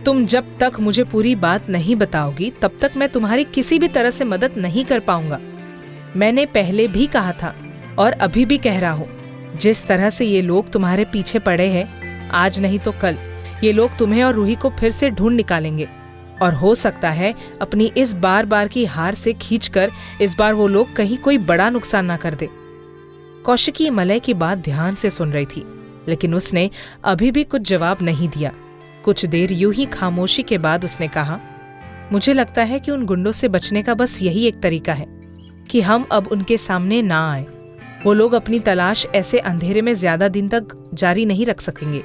तुम जब तक मुझे पूरी बात नहीं बताओगी तब तक मैं तुम्हारी किसी भी तरह से मदद नहीं कर पाऊंगा। मैंने पहले भी कहा था और अभी भी कह रहा हूँ, जिस तरह से ये लोग तुम्हारे पीछे पड़े हैं, आज नहीं तो कल ये लोग तुम्हें और रूही को फिर से ढूंढ निकालेंगे और हो सकता है अपनी इस बार बार की हार से खींचकर इस बार वो लोग कहीं कोई बड़ा नुकसान ना कर दे। कौशिकी मलय की बात ध्यान से सुन रही थी, लेकिन उसने अभी भी कुछ जवाब नहीं दिया। कुछ देर यूं ही खामोशी के बाद उसने कहा, मुझे लगता है कि उन गुंडों से बचने का बस यही एक तरीका है कि हम अब उनके सामने ना आए। वो लोग अपनी तलाश ऐसे अंधेरे में ज्यादा दिन तक जारी नहीं रख सकेंगे,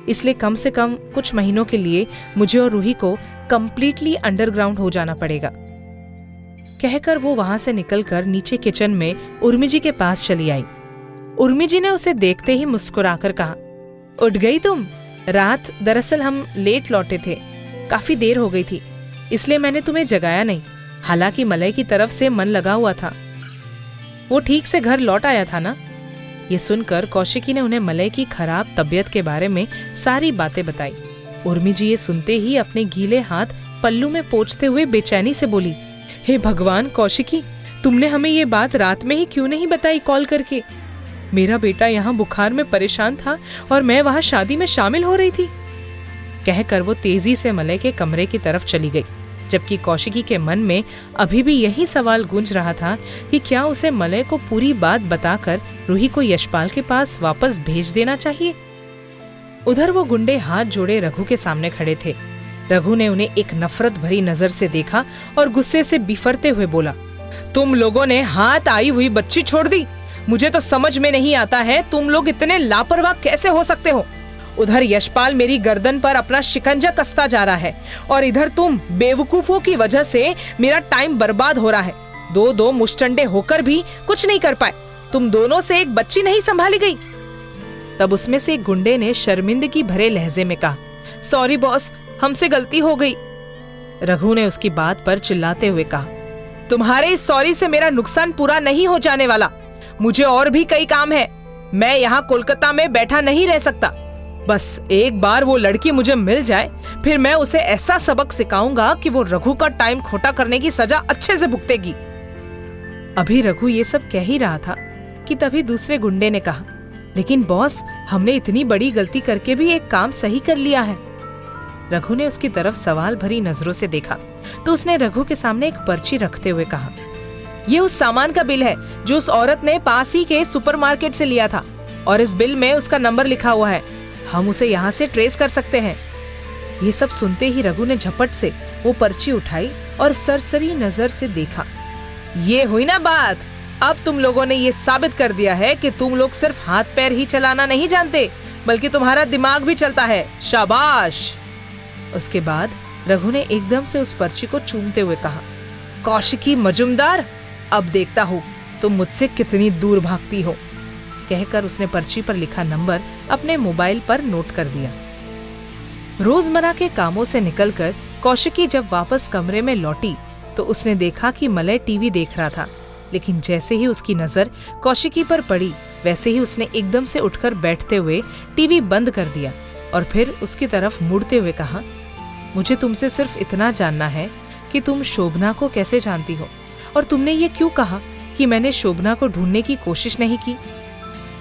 इसलिए कम से कम कुछ महीनों के लिए मुझे और रूही को कंप्लीटली अंडरग्राउंड हो जाना पड़ेगा। कहकर वो वहां से निकलकर नीचे किचन में उर्मी जी के पास चली आई। उर्मी जी ने उसे देखते ही मुस्कुराकर कहा, उठ गई तुम? रात दरअसल हम लेट लौटे थे, काफी देर हो गई थी, इसलिए मैंने तुम्हें जगाया नहीं। हालांकि मलय की तरफ से मन लगा हुआ था। वो ठीक से घर लौट आया था ना? ये सुनकर कौशिकी ने उन्हें मलय की खराब तबीयत के बारे में सारी बातें बताई। उर्मी जी ये सुनते ही अपने गीले हाथ पल्लू में पोंछते हुए बेचैनी से बोली, हे भगवान कौशिकी, तुमने हमें ये बात रात में ही क्यों नहीं बताई कॉल करके? मेरा बेटा यहाँ बुखार में परेशान था और मैं वहाँ शादी में शामिल हो रही थी। कहकर वो तेजी से मलय के कमरे की तरफ चली गई, जबकि कौशिकी के मन में अभी भी यही सवाल गूंज रहा था कि क्या उसे मलय को पूरी बात बताकर रूही को यशपाल के पास वापस भेज देना चाहिए उधर वो गुंडे हाथ जोड़े रघु के सामने खड़े थे। रघु ने उन्हें एक नफरत भरी नजर से देखा और गुस्से से बिफरते हुए बोला, तुम लोगों ने हाथ आई हुई बच्ची छोड़ दी। मुझे तो समझ में नहीं आता है तुम लोग इतने लापरवाह कैसे हो सकते हो। उधर यशपाल मेरी गर्दन पर अपना शिकंजा कसता जा रहा है और इधर तुम बेवकूफों की वजह से मेरा टाइम बर्बाद हो रहा है। दो मुश्तंडे होकर भी कुछ नहीं कर पाए। तुम दोनों से एक बच्ची नहीं संभाली गई। तब उसमें से एक गुंडे ने शर्मिंदगी भरे लहजे में कहा, सॉरी बॉस, हमसे गलती हो गई। रघु ने उसकी बात पर चिल्लाते हुए कहा, तुम्हारे इस सॉरी से मेरा नुकसान पूरा नहीं हो जाने वाला। मुझे और भी कई काम है। मैं यहाँ कोलकाता में बैठा नहीं रह सकता। बस एक बार वो लड़की मुझे मिल जाए, फिर मैं उसे ऐसा सबक सिखाऊंगा कि वो रघु का टाइम खोटा करने की सजा अच्छे से भुगतेगी। अभी रघु ये सब कह ही रहा था कि तभी दूसरे गुंडे ने कहा, लेकिन बॉस, हमने इतनी बड़ी गलती करके भी एक काम सही कर लिया है। रघु ने उसकी तरफ सवाल भरी नजरों से देखा तो उसने रघु के सामने एक पर्ची रखते हुए कहा, ये उस सामान का बिल है जो उस औरत ने पास ही के सुपरमार्केट से लिया था और इस बिल में उसका नंबर लिखा हुआ है। हम उसे यहाँ से ट्रेस कर सकते हैं। ये सब सुनते ही रघु ने झपट से वो पर्ची उठाई और सरसरी नजर से देखा। ये हुई ना बात। अब तुम लोगों ने ये साबित कर दिया है कि तुम लोग सिर्फ हाथ पैर ही चलाना नहीं जानते, बल्कि तुम्हारा दिमाग भी चलता है। शाबाश। उसके बाद रघु ने एकदम से उस पर्ची को चूमते हुए कहा, कौशिकी मजुमदार, अब देखता हूँ तुम मुझसे कितनी दूर भागती हो। कहकर उसने पर्ची पर लिखा नंबर अपने मोबाइल पर नोट कर दिया। रोजमर्रा के कामों से निकलकर कौशिकी जब वापस कमरे में लौटी तो उसने देखा कि मलय टीवी देख रहा था, लेकिन जैसे ही उसकी नजर कौशिकी पर पड़ी वैसे ही उसने एकदम से उठकर बैठते हुए टीवी बंद कर दिया और फिर उसकी तरफ मुड़ते हुए कहा, मुझे तुमसे सिर्फ इतना जानना है कि तुम शोभना को कैसे जानती हो और तुमने ये क्यों कहा कि मैंने शोभना को ढूंढने की कोशिश नहीं की।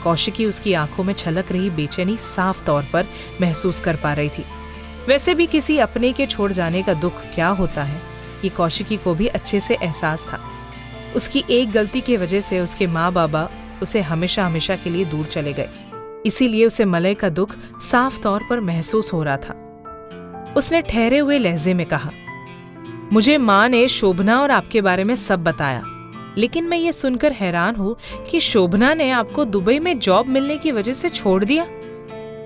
कौशिकी उसकी आंखों में छलक रही बेचैनी साफ तौर पर महसूस कर पा रही थी। वैसे भी किसी अपने के छोड़ जाने का दुख क्या होता है, ये कौशिकी को भी अच्छे से एहसास था। उसकी एक गलती की वजह से उसके माँ बाबा उसे हमेशा हमेशा के लिए दूर चले गए, इसीलिए उसे मलय का दुख साफ तौर पर महसूस हो रहा था। उसने ठहरे हुए लहजे में कहा, मुझे माँ ने शोभना और आपके बारे में सब बताया, लेकिन मैं ये सुनकर हैरान हूँ कि शोभना ने आपको दुबई में जॉब मिलने की वजह से छोड़ दिया,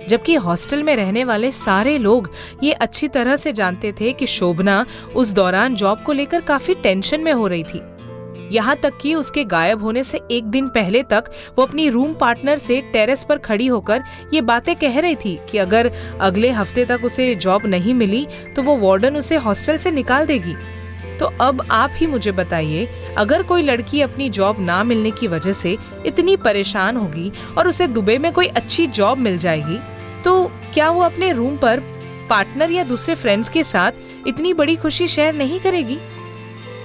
जबकि हॉस्टल में रहने वाले सारे लोग ये अच्छी तरह से जानते थे कि शोभना उस दौरान जॉब को लेकर काफी टेंशन में हो रही थी। यहाँ तक कि उसके गायब होने से एक दिन पहले तक वो अपनी रूम पार्टनर से टेरेस पर खड़ी होकर ये बातें कह रही थी कि अगर अगले हफ्ते तक उसे जॉब नहीं मिली तो वो वार्डन उसे हॉस्टल से निकाल देगी। तो अब आप ही मुझे बताइए, अगर कोई लड़की अपनी जॉब ना मिलने की वजह से इतनी परेशान होगी और उसे दुबई में कोई अच्छी जॉब मिल जाएगी, तो क्या वो अपने रूम पर पार्टनर या दूसरे फ्रेंड्स के साथ इतनी बड़ी खुशी शेयर नहीं करेगी?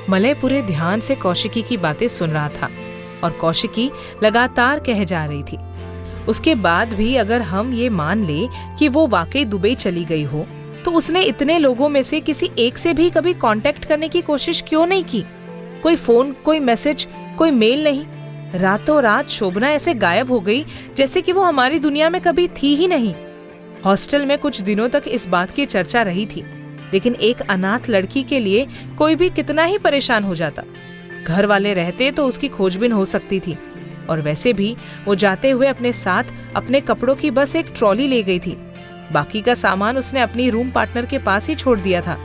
मलय पूरे ध्यान से कौशिकी की बातें सुन रहा था और कौशिकी लगातार कह जा रही थी। उसके बाद भी अगर हम ये मान ले कि वो वाकई दुबई चली गई हो, तो उसने इतने लोगों में से किसी एक से भी कभी कांटेक्ट करने की कोशिश क्यों नहीं की? कोई फोन, कोई मैसेज, कोई मेल नहीं। रातों रात शोभना ऐसे गायब हो गई जैसे कि वो हमारी दुनिया में कभी थी ही नहीं। हॉस्टल में कुछ दिनों तक इस बात की चर्चा रही थी, लेकिन एक अनाथ लड़की के लिए कोई भी कितना ही परेशान हो जाता। घर वाले रहते तो उसकी खोजबीन हो सकती थी, और वैसे भी वो जाते हुए अपने साथ अपने कपड़ों की बस एक ट्रॉली ले गई थी। बाकी का सामान उसने अपनी रूम पार्टनर के पास ही छोड़ दिया था।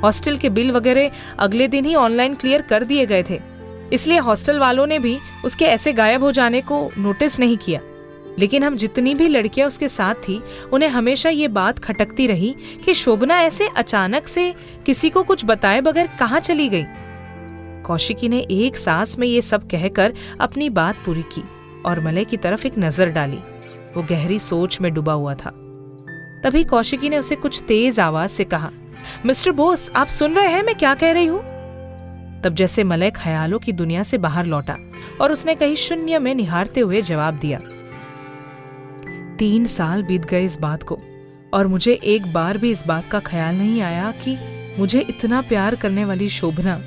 हॉस्टल के बिल वगैरह अगले दिन ही ऑनलाइन क्लियर कर दिए गए थे, इसलिए हॉस्टल वालों ने भी उसके ऐसे गायब हो जाने को नोटिस नहीं किया। लेकिन हम जितनी भी लड़कियां उसके साथ थी, उन्हें हमेशा ये बात खटकती रही कि शोभना ऐसे अचानक से किसी को कुछ बताए बगैर कहाँ चली गई। कौशिकी ने एक सांस में ये सब कहकर अपनी बात पूरी की और मलय की तरफ एक नजर डाली। वो गहरी सोच में डूबा हुआ था। तभी कौशिकी ने उसे कुछ तेज आवाज से कहा, मिस्टर बोस, आप सुन रहे हैं मैं क्या कह रही हूँ? तब जैसे मलय ख्यालों की दुनिया से बाहर लौटा और उसने कहीं शून्य में निहारते हुए जवाब दिया, 3 साल बीत गए इस बात को, और मुझे एक बार भी इस बात का ख्याल नहीं आया कि मुझे इतना प्यार करने वाली शोभना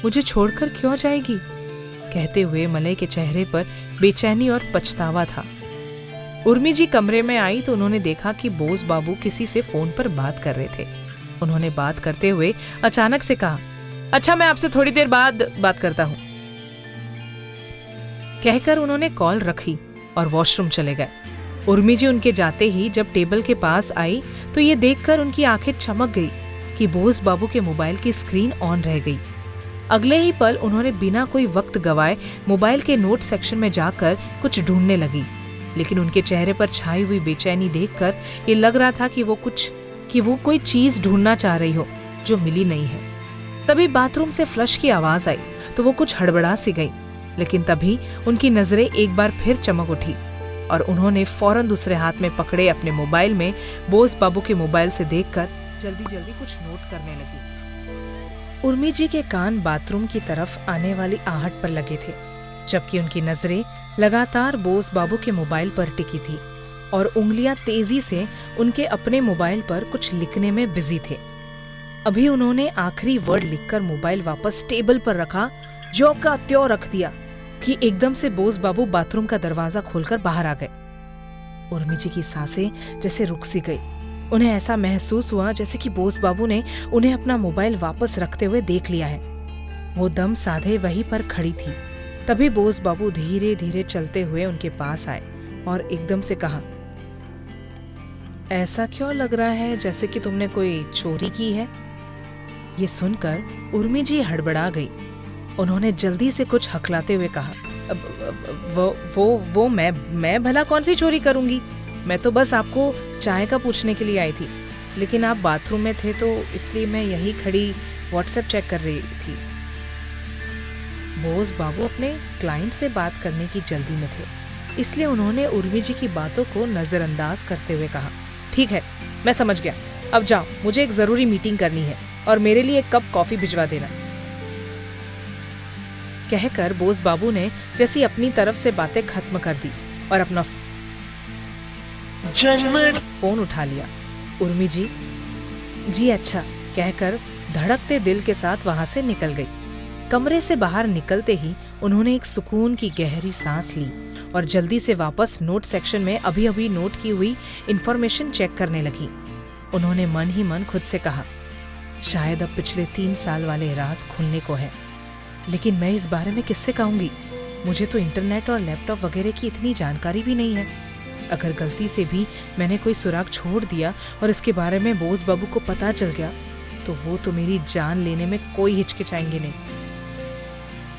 मुझे छोड़कर क्यों जाएगी। कहते हुए मलय के चेहरे पर बेचैनी और पछतावा था। उर्मी जी कमरे में आई तो उन्होंने देखा कि बोस बाबू किसी से फोन पर बात कर रहे थे। उन्होंने बात करते हुए अचानक से कहा, अच्छा मैं आपसे थोड़ी देर बाद बात करता हूँ। कहकर उन्होंने कॉल रखी और वॉशरूम चले गए। उर्मी जी उनके जाते ही जब टेबल के पास आई तो ये देखकर उनकी आंखें चमक गई कि बोस बाबू के मोबाइल की स्क्रीन ऑन रह गई। अगले ही पल उन्होंने बिना कोई वक्त गवाए मोबाइल के नोट सेक्शन में जाकर कुछ ढूंढने लगी, लेकिन उनके चेहरे पर छाई हुई बेचैनी देखकर ये लग रहा था कि वो कोई चीज ढूंढना चाह रही हो जो मिली नहीं है। तभी बाथरूम से फ्लश की आवाज आई तो वो कुछ हड़बड़ा सी गई, लेकिन तभी उनकी नजरें एक बार फिर चमक उठी और उन्होंने फौरन दूसरे हाथ में पकड़े अपने मोबाइल में बोस बाबू के मोबाइल से देखकर जल्दी जल्दी कुछ नोट करने लगी। उर्मी जी के कान बाथरूम की तरफ आने वाली आहट पर लगे थे, जबकि उनकी नजरें लगातार बोस बाबू के मोबाइल पर टिकी थी और उंगलियां तेजी से उनके अपने मोबाइल पर कुछ लिखने में बिजी थे। अभी उन्होंने आखिरी वर्ड लिखकर मोबाइल वापस टेबल पर रखा, ज्यों का त्यों रख दिया कि एकदम से बोस बाबू बाथरूम का दरवाजा खोलकर बाहर आ गए। उर्मी जी की सांसें जैसे रुक सी गई। उन्हें ऐसा महसूस हुआ जैसे कि बोस बाबू ने उन्हें अपना मोबाइल वापस रखते हुए देख लिया है। वो दम साधे वहीं पर खड़ी थी। तभी बोस बाबू धीरे धीरे चलते हुए उनके पास आए और एकदम से कहा, ऐसा क्यों लग रहा है जैसे कि तुमने कोई चोरी की है? ये सुनकर उर्मी जी हड़बड़ा गई। उन्होंने जल्दी से कुछ हकलाते हुए कहा, वो मैं भला कौन सी चोरी करूंगी? मैं तो बस आपको चाय का पूछने के लिए आई थी, लेकिन आप बाथरूम में थे तो इसलिए मैं यहीं खड़ी व्हाट्सएप चेक कर रही थी। बोस बाबू अपने क्लाइंट से बात करने की जल्दी में थे, इसलिए उन्होंने उर्मी जी की बातों को नजरअंदाज करते हुए कहा, ठीक है मैं समझ गया, अब जाओ, मुझे एक जरूरी मीटिंग करनी है और मेरे लिए एक कप कॉफी भिजवा देना। कहकर बोस बाबू ने जैसी अपनी तरफ से बातें खत्म कर दी और अपना फोन उठा लिया। उर्मी जी अच्छा कहकर धड़कते दिल के साथ वहां से निकल गई। कमरे से बाहर निकलते ही उन्होंने एक सुकून की गहरी सांस ली और जल्दी से वापस नोट सेक्शन में अभी अभी नोट की हुई इंफॉर्मेशन चेक करने लगी। उन्होंने मन ही मन खुद से कहा, शायद अब पिछले 3 साल वाले राज खुलने को है, लेकिन मैं इस बारे में किससे कहूंगी? मुझे तो इंटरनेट और लैपटॉप वगैरह की इतनी जानकारी भी नहीं है। अगर गलती से भी मैंने कोई सुराग छोड़ दिया और इसके बारे में बोस बाबू को पता चल गया तो वो तो मेरी जान लेने में कोई हिचकिचाएंगे नहीं।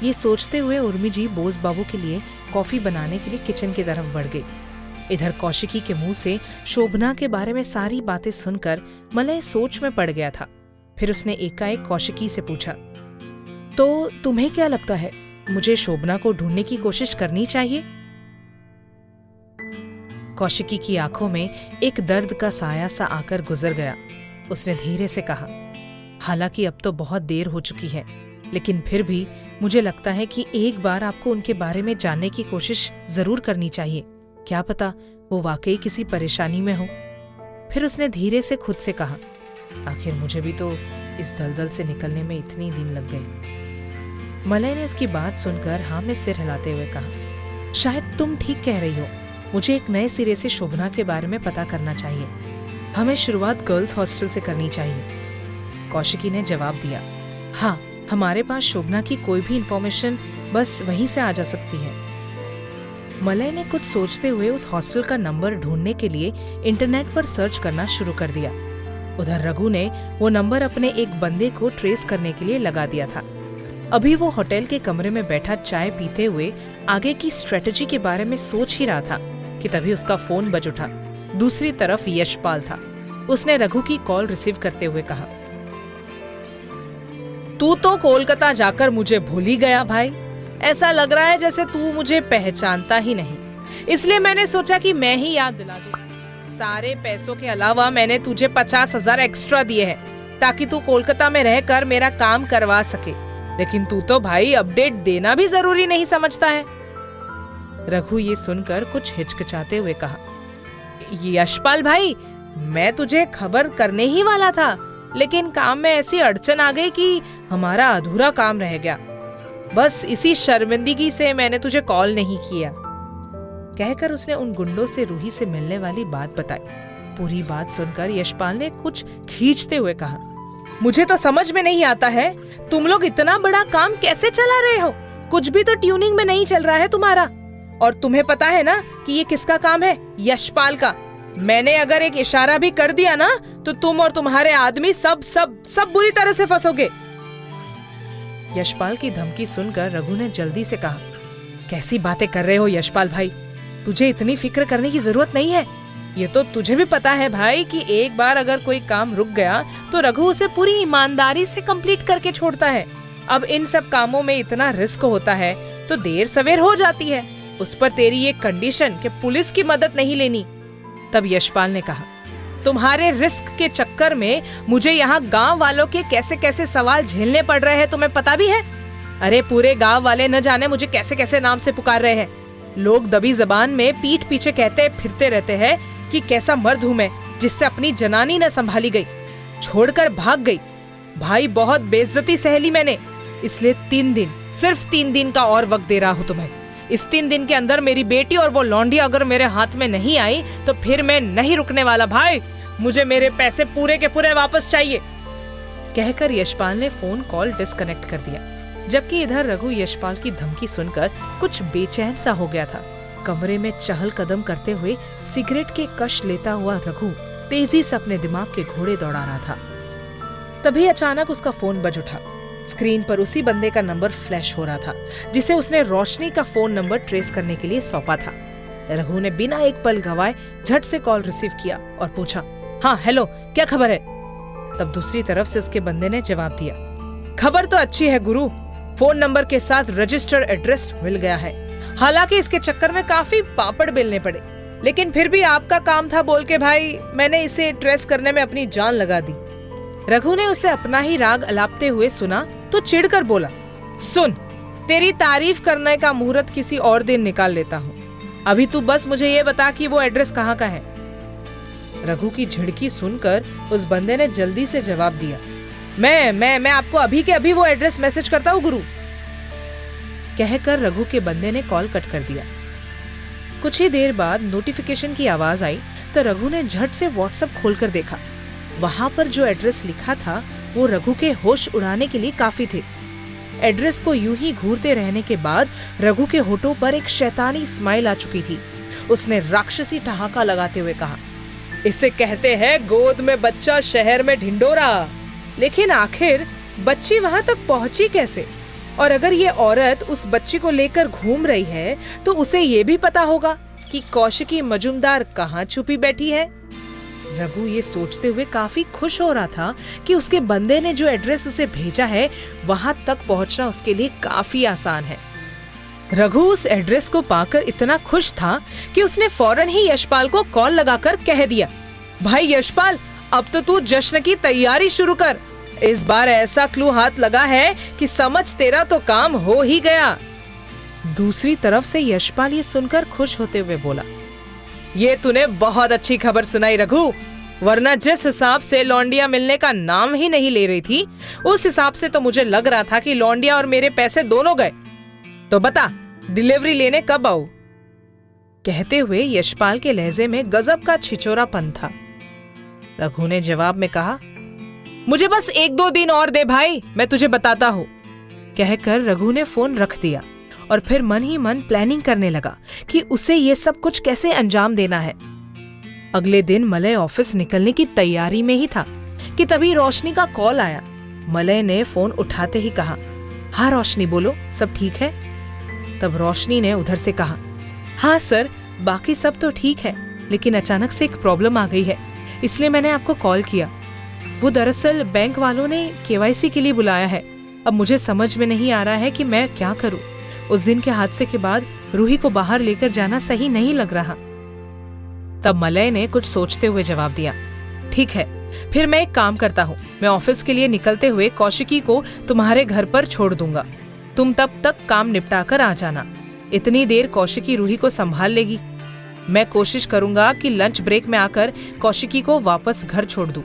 ये सोचते हुए उर्मी जी बोस बाबू के लिए कॉफी बनाने के लिए किचन की तरफ बढ़ गई। इधर कौशिकी के मुंह से शोभना के बारे में सारी बातें सुनकर मलय सोच में पड़ गया था। फिर उसने एकाएक कौशिकी से पूछा, तो तुम्हें क्या लगता है, मुझे शोभना को ढूंढने की कोशिश करनी चाहिए? कौशिकी की आंखों में एक दर्द का साया सा आकर गुजर गया। उसने धीरे से कहा, हालांकि अब तो बहुत देर हो चुकी है, लेकिन फिर भी मुझे लगता है कि एक बार आपको उनके बारे में जानने की कोशिश जरूर करनी चाहिए। क्या पता वो वाकई किसी परेशानी में हो। फिर उसने धीरे से खुद से कहा, आखिर मुझे भी तो इस दलदल से निकलने में इतने दिन लग गए। मलय ने उसकी बात सुनकर हाँ में सिर हिलाते हुए कहा, शायद तुम ठीक कह रही हो, मुझे एक नए सिरे से शोभना के बारे में पता करना चाहिए। हमें शुरुआत गर्ल्स हॉस्टल से करनी चाहिए। कौशिकी ने जवाब दिया, हाँ, हमारे पास शोभना की कोई भी इंफॉर्मेशन बस वहीं से आ जा सकती है। मलय ने कुछ सोचते हुए उस हॉस्टल का नंबर ढूंढने के लिए इंटरनेट पर सर्च करना शुरू कर दिया। उधर रघु ने वो नंबर अपने एक बंदे को ट्रेस करने के लिए लगा दिया था। अभी वो होटल के कमरे में बैठा चाय पीते हुए आगे की स्ट्रेटजी के बारे में सोच ही रहा था कि तभी उसका फोन बज उठा। दूसरी तरफ यशपाल था। उसने रघु की कॉल रिसीव करते हुए कहा, तू तो कोलकाता जाकर मुझे भूल ही गया भाई। ऐसा लग रहा है जैसे तू मुझे पहचानता ही नहीं, इसलिए मैंने सोचा कि मैं ही याद दिला दूं। सारे पैसों के अलावा मैंने तुझे 50,000 एक्स्ट्रा दिए हैं ताकि तू कोलकाता में रहकर मेरा काम करवा सके, लेकिन तू तो भाई अपडेट देना भी जरूरी नहीं समझता है। रघु ये सुनकर कुछ हिचकिचाते हुए कहा, यशपाल भाई, मैं तुझे खबर करने ही वाला था, लेकिन काम में ऐसी अड़चन आ गई कि हमारा अधूरा काम रह गया। बस इसी शर्मिंदगी से मैंने तुझे कॉल नहीं किया। कहकर उसने उन गुंडों से रूही से मिलने वाली बात बताई। पूरी बात सुनकर यशपाल ने कुछ खींचते हुए कहा, मुझे तो समझ में नहीं आता है, तुम लोग इतना बड़ा काम कैसे चला रहे हो? कुछ भी तो ट्यूनिंग में नहीं चल रहा है तुम्हारा। और तुम्हें पता है ना कि ये किसका काम है? यशपाल का। मैंने अगर एक इशारा भी कर दिया ना तो तुम और तुम्हारे आदमी सब सब सब बुरी तरह से फंसोगे। यशपाल की धमकी सुनकर रघु ने जल्दी से कहा, कैसी बातें कर रहे हो यशपाल भाई, तुझे इतनी फिक्र करने की जरूरत नहीं है। ये तो तुझे भी पता है भाई कि एक बार अगर कोई काम रुक गया तो रघु उसे पूरी ईमानदारी से कंप्लीट करके छोड़ता है। अब इन सब कामों में इतना रिस्क होता है तो देर सवेर हो जाती है। उस पर तेरी ये कंडीशन कि पुलिस की मदद नहीं लेनी। तब यशपाल ने कहा, तुम्हारे रिस्क के चक्कर में मुझे यहाँ गांव वालों के कैसे कैसे सवाल झेलने पड़ रहे हैं तुम्हें पता भी है? अरे पूरे गांव वाले न जाने मुझे कैसे कैसे नाम से पुकार रहे हैं। लोग दबी जबान में पीठ पीछे कहते फिरते रहते हैं कि कैसा मर्द हूँ मैं जिससे अपनी जनानी न संभाली गई, छोड़कर भाग गई। भाई बहुत बेइज्जती सहली मैंने, इसलिए 3 दिन, सिर्फ 3 दिन का और वक्त दे रहा हूँ तुम्हें। इस 3 दिन के अंदर मेरी बेटी और वो लौंडिया अगर मेरे हाथ में नहीं आई तो फिर मैं नहीं रुकने वाला। भाई मुझे मेरे पैसे पूरे के पूरे वापस चाहिए। कहकर यशपाल ने फोन कॉल डिस्कनेक्ट कर दिया। जबकि इधर रघु यशपाल की धमकी सुनकर कुछ बेचैन सा हो गया था। कमरे में चहल कदम करते हुए सिगरेट के कश लेता हुआ रघु तेजी से अपने दिमाग के घोड़े दौड़ा रहा था। तभी अचानक उसका फोन बज उठा। स्क्रीन पर उसी बंदे का नंबर फ्लैश हो रहा था जिसे उसने रोशनी का फोन नंबर ट्रेस करने के लिए सौंपा था। रघु ने बिना एक पल गवाए झट से कॉल रिसीव किया और पूछा, हाँ हेलो, क्या खबर है? तब दूसरी तरफ से उसके बंदे ने जवाब दिया, खबर तो अच्छी है गुरु, फोन नंबर के साथ रजिस्टर्ड एड्रेस मिल गया है। हालांकि इसके चक्कर में काफी पापड़ बेलने पड़े, लेकिन फिर भी आपका काम था बोल के भाई मैंने इसे ट्रेस करने में अपनी जान लगा दी। रघु ने उसे अपना ही राग अलापते हुए सुना तो चिढ़कर बोला, सुन, तेरी तारीफ करने का मुहूर्त किसी और दिन निकाल लेता हूँ। अभी तू बस मुझे ये बता कि वो एड्रेस कहाँ का है। रघु की झिड़की सुनकर उस बंदे ने जल्दी से जवाब दिया, मैं आपको अभी के अभी वो एड्रेस मैसेज करता हूँ गुरु। कहकर रघु के बंदे ने कॉल कट कर दिया। कुछ ही देर बाद नोटिफिकेशन की आवाज आई तो रघु ने झट से व्हाट्सएप खोलकर देखा। वहां पर जो एड्रेस लिखा था वो रघु के होश उड़ाने के लिए काफी थे। एड्रेस को यूं ही घूरते रहने के बाद रघु के होठों पर एक शैतानी स्माइल आ चुकी थी। उसने राक्षसी ठहाका लगाते हुए कहा, इसे कहते हैं गोद में बच्चा शहर में ढिंडोरा। लेकिन आखिर बच्ची वहां तक पहुंची कैसे? और अगर ये औरत उस बच्ची को लेकर घूम रही है तो उसे ये भी पता होगा कि कौशिकी मजुमदार कहाँ छुपी बैठी है। रघु ये सोचते हुए काफी खुश हो रहा था कि उसके बंदे ने जो एड्रेस उसे भेजा है वहां तक पहुंचना उसके लिए काफी आसान है। रघु उस एड्रेस को पाकर इतना खुश था कि उसने फौरन ही यशपाल को कॉल लगाकर कह दिया, भाई यशपाल, अब तो तू जश्न की तैयारी शुरू कर। इस बार ऐसा क्लू हाथ लगा है कि समझ तेरा तो काम हो ही गया। दूसरी तरफ से यशपाल ये सुनकर खुश होते हुए बोला, ये तूने बहुत अच्छी खबर सुनाई रघु, वरना जिस हिसाब से लौंडिया मिलने का नाम ही नहीं ले रही थी उस हिसाब से तो मुझे लग रहा था कि लौंडिया और मेरे पैसे दोनों गए। तो बता, डिलीवरी लेने कब आऊं? कहते हुए यशपाल के लहजे में गजब का छिचोरापन था। रघु ने जवाब में कहा, मुझे बस 1-2 दिन और दे भाई, मैं तुझे बताता हूँ। कहकर रघु ने फोन रख दिया और फिर मन ही मन प्लानिंग करने लगा कि उसे ये सब कुछ कैसे अंजाम देना है। अगले दिन मलय ऑफिस निकलने की तैयारी में ही था कि तभी रोशनी का कॉल आया। मलय ने फोन उठाते ही कहा, हाँ रोशनी बोलो, सब ठीक है? तब रोशनी ने उधर से कहा, हाँ सर, बाकी सब तो ठीक है, लेकिन अचानक से एक प्रॉब्लम आ गई है, इसलिए मैंने आपको कॉल किया। वो दरअसल बैंक वालों ने केवाईसी के लिए बुलाया है। अब मुझे समझ में नहीं आ रहा है कि मैं क्या करूं। उस दिन के हादसे के बाद रूही को बाहर लेकर जाना सही नहीं लग रहा। तब मलय ने कुछ सोचते हुए जवाब दिया, ठीक है, फिर मैं एक काम करता हूँ, मैं ऑफिस के लिए निकलते हुए कौशिकी को तुम्हारे घर पर छोड़ दूंगा। तुम तब तक काम निपटा कर आ जाना। इतनी देर कौशिकी रूही को संभाल लेगी। मैं कोशिश करूंगा कि लंच ब्रेक में आकर कौशिकी को वापस घर छोड़ दूं।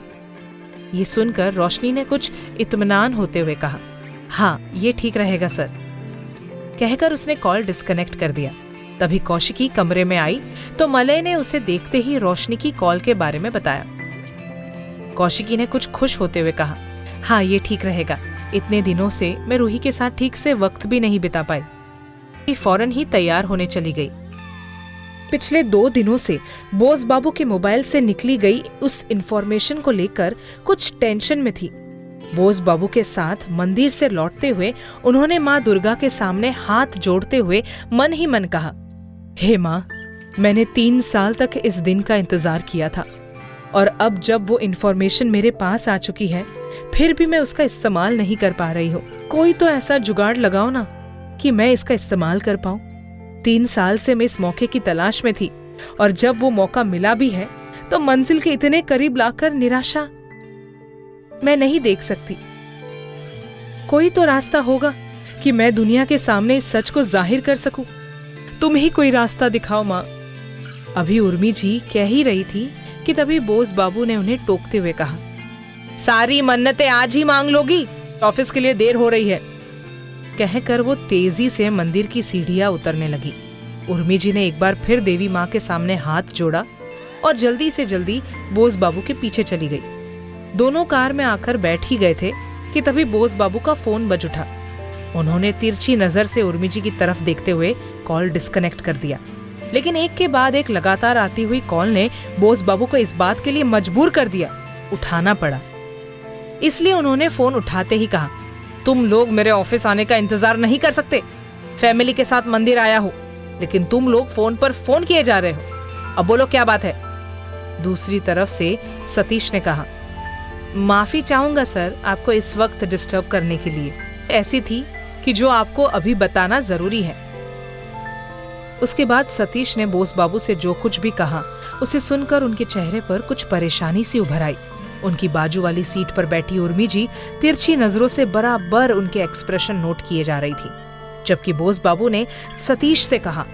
ये सुनकर रोशनी ने कुछ इत्मीनान होते हुए कहा, हाँ ये ठीक रहेगा सर। कहकर उसने कॉल डिस्कनेक्ट कर दिया। तभी कौशिकी कमरे में आई तो मलय ने उसे देखते ही रोशनी की कॉल के बारे में बताया। कौशिकी ने कुछ खुश होते हुए कहा, हाँ ये ठीक रहेगा, इतने दिनों से मैं रूही के साथ ठीक से वक्त भी नहीं बिता पाई। फौरन ही तैयार होने चली गई। पिछले 2 दिनों से बोस बाबू के मोबाइल से निकली गई उस इंफॉर्मेशन को लेकर कुछ टेंशन में थी। बोस बाबू के साथ मंदिर से लौटते हुए उन्होंने माँ दुर्गा के सामने हाथ जोड़ते हुए मन ही मन कहा, हे माँ, मैंने 3 साल तक इस दिन का इंतजार किया था और अब जब वो इंफॉर्मेशन मेरे पास आ चुकी है फिर भी मैं उसका इस्तेमाल नहीं कर पा रही हूँ। कोई तो ऐसा जुगाड़ लगाओ ना कि मैं इसका इस्तेमाल कर पाऊं। 3 साल से मैं इस मौके की तलाश में थी और जब वो मौका मिला भी है तो मंजिल के इतने करीब लाकर निराशा मैं नहीं देख सकती। कोई तो रास्ता होगा कि मैं दुनिया के सामने इस सच को जाहिर कर सकूं। तुम ही कोई रास्ता दिखाओ माँ। अभी उर्मी जी कह ही रही थी कि तभी बोस बाबू ने उन्हें टोकते हुए कहा, सारी मन्नतें आज ही मांग लोगी, ऑफिस के लिए देर हो रही है। कहकर वो तेजी से मंदिर की सीढ़ियां उतरने लगी। उर्मी जी ने एक बार फिर देवी माँ के सामने हाथ जोड़ा और जल्दी से जल्दी बोस बाबू के पीछे चली गई। दोनों कार में आकर बैठ ही गए थे कि तभी बोस बाबू का फोन बज उठा। उन्होंने तिरछी नजर से उर्मी जी की तरफ देखते हुए कॉल डिस्कनेक्ट कर दिया, लेकिन एक के बाद एक लगातार आती हुई कॉल ने बोस बाबू को इस बात के लिए मजबूर कर दिया, उठाना पड़ा। इसलिए उन्होंने फोन उठाते ही कहा, तुम लोग मेरे ऑफिस आने का इंतजार नहीं कर सकते। फैमिली के साथ मंदिर आया हो, लेकिन तुम लोग फोन पर फोन किए जा रहे हो। अब बोलो क्या बात है। दूसरी तरफ से सतीश ने कहा, माफी चाहूंगा सर, आपको इस वक्त डिस्टर्ब करने के लिए। ऐसी थी कि जो आपको अभी बताना जरूरी है। उसके बाद सतीश ने बोस बाबू से जो कुछ भी कहा उसे सुनकर उनके चेहरे पर कुछ परेशानी सी उभर आई। उनकी बाजू वाली सीट पर बैठी उर्मी जी तिरछी नजरों से बराबर उनके एक्सप्रेशन नोट किए जा रही थी, जबकि बोस बाबू ने सतीश से कहा,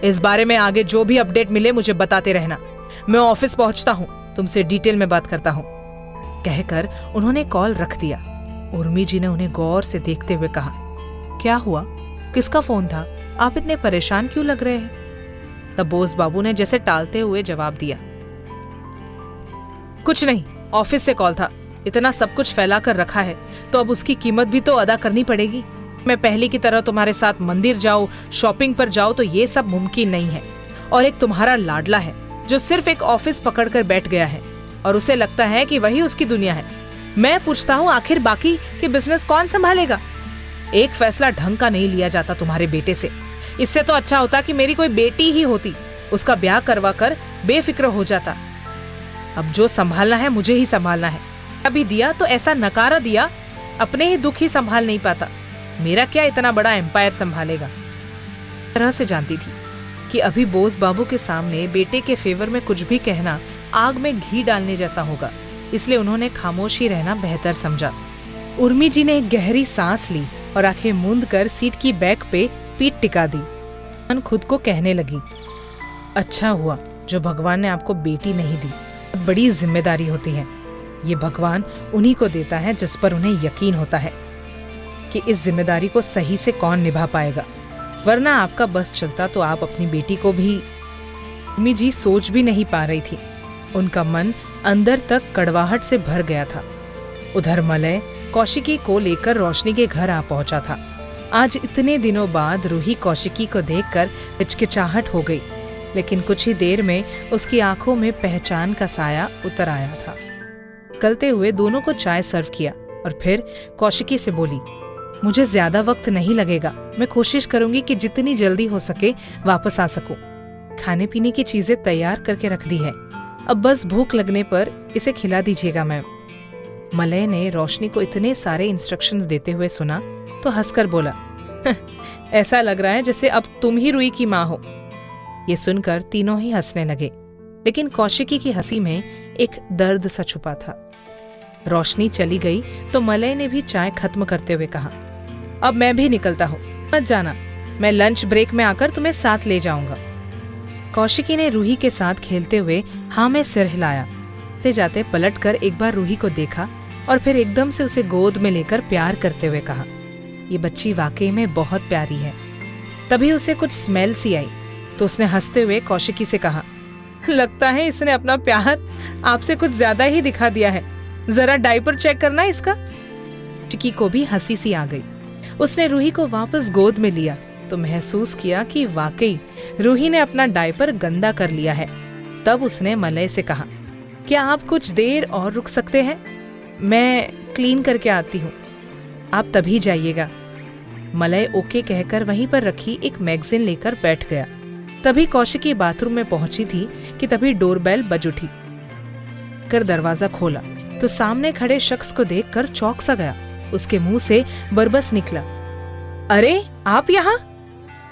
इस बारे में आगे जो भी अपडेट मिले मुझे बताते रहना। मैं ऑफिस पहुंचता हूं, तुमसे डिटेल में बात करता हूं। कहकर उन्होंने कॉल रख दिया। उर्मी जी ने उन्हें गौर से देखते हुए कहा, क्या हुआ, किसका फोन था, आप इतने परेशान क्यों लग रहे हैं। तब बोस बाबू ने जैसे टालते हुए जवाब दिया, कुछ नहीं, ऑफिस से कॉल था। इतना सब कुछ फैला कर रखा है तो अब उसकी कीमत भी तो अदा करनी पड़ेगी। मैं पहले की तरह तुम्हारे साथ मंदिर जाऊं, शॉपिंग पर जाऊं तो ये सब मुमकिन नहीं है। और एक तुम्हारा लाडला है जो सिर्फ एक ऑफिस पकड़कर बैठ गया है और उसे लगता है कि वही उसकी दुनिया है। मैं पूछता हूँ, आखिर बाकी के बिजनेस कौन संभालेगा। एक फैसला ढंग का नहीं लिया जाता तुम्हारे बेटे से। इससे तो अच्छा होता कि मेरी कोई बेटी ही होती, उसका ब्याह करवा कर बेफिक्र हो जाता। अब जो संभालना है मुझे ही संभालना है। अभी दिया तो ऐसा नकारा दिया, अपने ही दुख ही संभाल नहीं पाता, मेरा क्या इतना बड़ा एम्पायर संभालेगा। तरह से जानती थी कि अभी बोस बाबू के सामने बेटे के फेवर में कुछ भी कहना आग में घी डालने जैसा होगा, इसलिए उन्होंने खामोश ही रहना बेहतर समझा। उर्मी जी ने एक गहरी सांस ली और आंखें मूंद कर सीट की बैक पे पीठ टिका दी। मन खुद को कहने लगी, अच्छा हुआ जो भगवान ने आपको बेटी नहीं दी। बड़ी जिम्मेदारी होती है, ये भगवान उन्हीं को देता है जिस पर उन्हें यकीन होता है कि इस जिम्मेदारी को सही से कौन निभा पाएगा, वरना आपका बस चलता तो आप अपनी बेटी को भी। उर्मी जी सोच भी नहीं पा रही थी, उनका मन अंदर तक कड़वाहट से भर गया था। उधर मलय कौशिकी को लेकर रोशनी के घर आ पहुंचा था। आज इतने दिनों बाद रूही कौशिकी को देखकर हिचकिचाहट हो गई, लेकिन कुछ ही देर में उसकी आंखों में पहचान का साया उतर आया था। निकलते हुए दोनों को चाय सर्व किया और फिर कौशिकी से बोली, मुझे ज्यादा वक्त नहीं लगेगा, मैं कोशिश करूंगी कि जितनी जल्दी हो सके वापस आ सकूं। खाने पीने की चीजें तैयार करके रख दी है, अब बस भूख लगने पर इसे खिला दीजिएगा मैम। मलय ने रोशनी को इतने सारे इंस्ट्रक्शंस देते हुए सुना तो हंसकर बोला, ऐसा लग रहा है जैसे अब तुम ही रूही की माँ हो। ये सुनकर तीनों ही हंसने लगे, लेकिन कौशिकी की हंसी में एक दर्द सा छुपा था। रोशनी चली गई तो मलय ने भी चाय खत्म करते हुए कहा, अब मैं भी निकलता हूँ, मत जाना, मैं लंच ब्रेक में आकर तुम्हें साथ ले जाऊंगा। कौशिकी ने रूही के साथ खेलते हुए हाँ में सिर हिलाया। जाते पलट कर एक बार रूही को देखा और फिर एकदम से उसे गोद में लेकर प्यार करते हुए कहा, ये बच्ची वाकई में बहुत प्यारी है। तभी उसे कुछ स्मेल सी आई तो उसने हंसते हुए कौशिकी से कहा, लगता है इसने अपना प्यार आपसे कुछ ज्यादा ही दिखा दिया है। जरा डायपर चेक करना इसका। टिकी को भी हंसी सी आ गई। उसने रूही को वापस गोद में लिया तो महसूस किया कि वाकई रूही ने अपना डायपर गंदा कर लिया है। तब उसने मलय से कहा, क्या आप कुछ देर और रुक सकते हैं? मैं क्लीन करके आती हूँ, आप तभी जाइएगा। मलय ओके कहकर वहीं पर रखी एक मैगजीन लेकर बैठ गया। तभी कौशिकी बाथरूम में पहुंची थी कि तभी डोरबेल बज उठी। कर दरवाजा खोला तो सामने खड़े शख्स को देखकर चौंक सा गया। उसके मुंह से बरबस निकला, अरे आप यहाँ?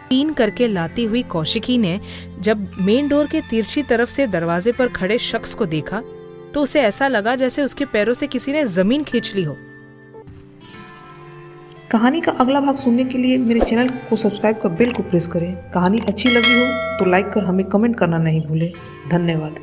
क्लीन करके लाती हुई कौशिकी ने जब मेन डोर के तिरछी तरफ से दरवाजे पर खड़े शख्स को देखा तो उसे ऐसा लगा जैसे उसके पैरों से किसी ने जमीन खींच ली हो। कहानी का अगला भाग सुनने के लिए मेरे चैनल को सब्सक्राइब कर बेल को प्रेस करें। कहानी अच्छी लगी हो तो लाइक कर हमें कमेंट करना नहीं भूलें। धन्यवाद।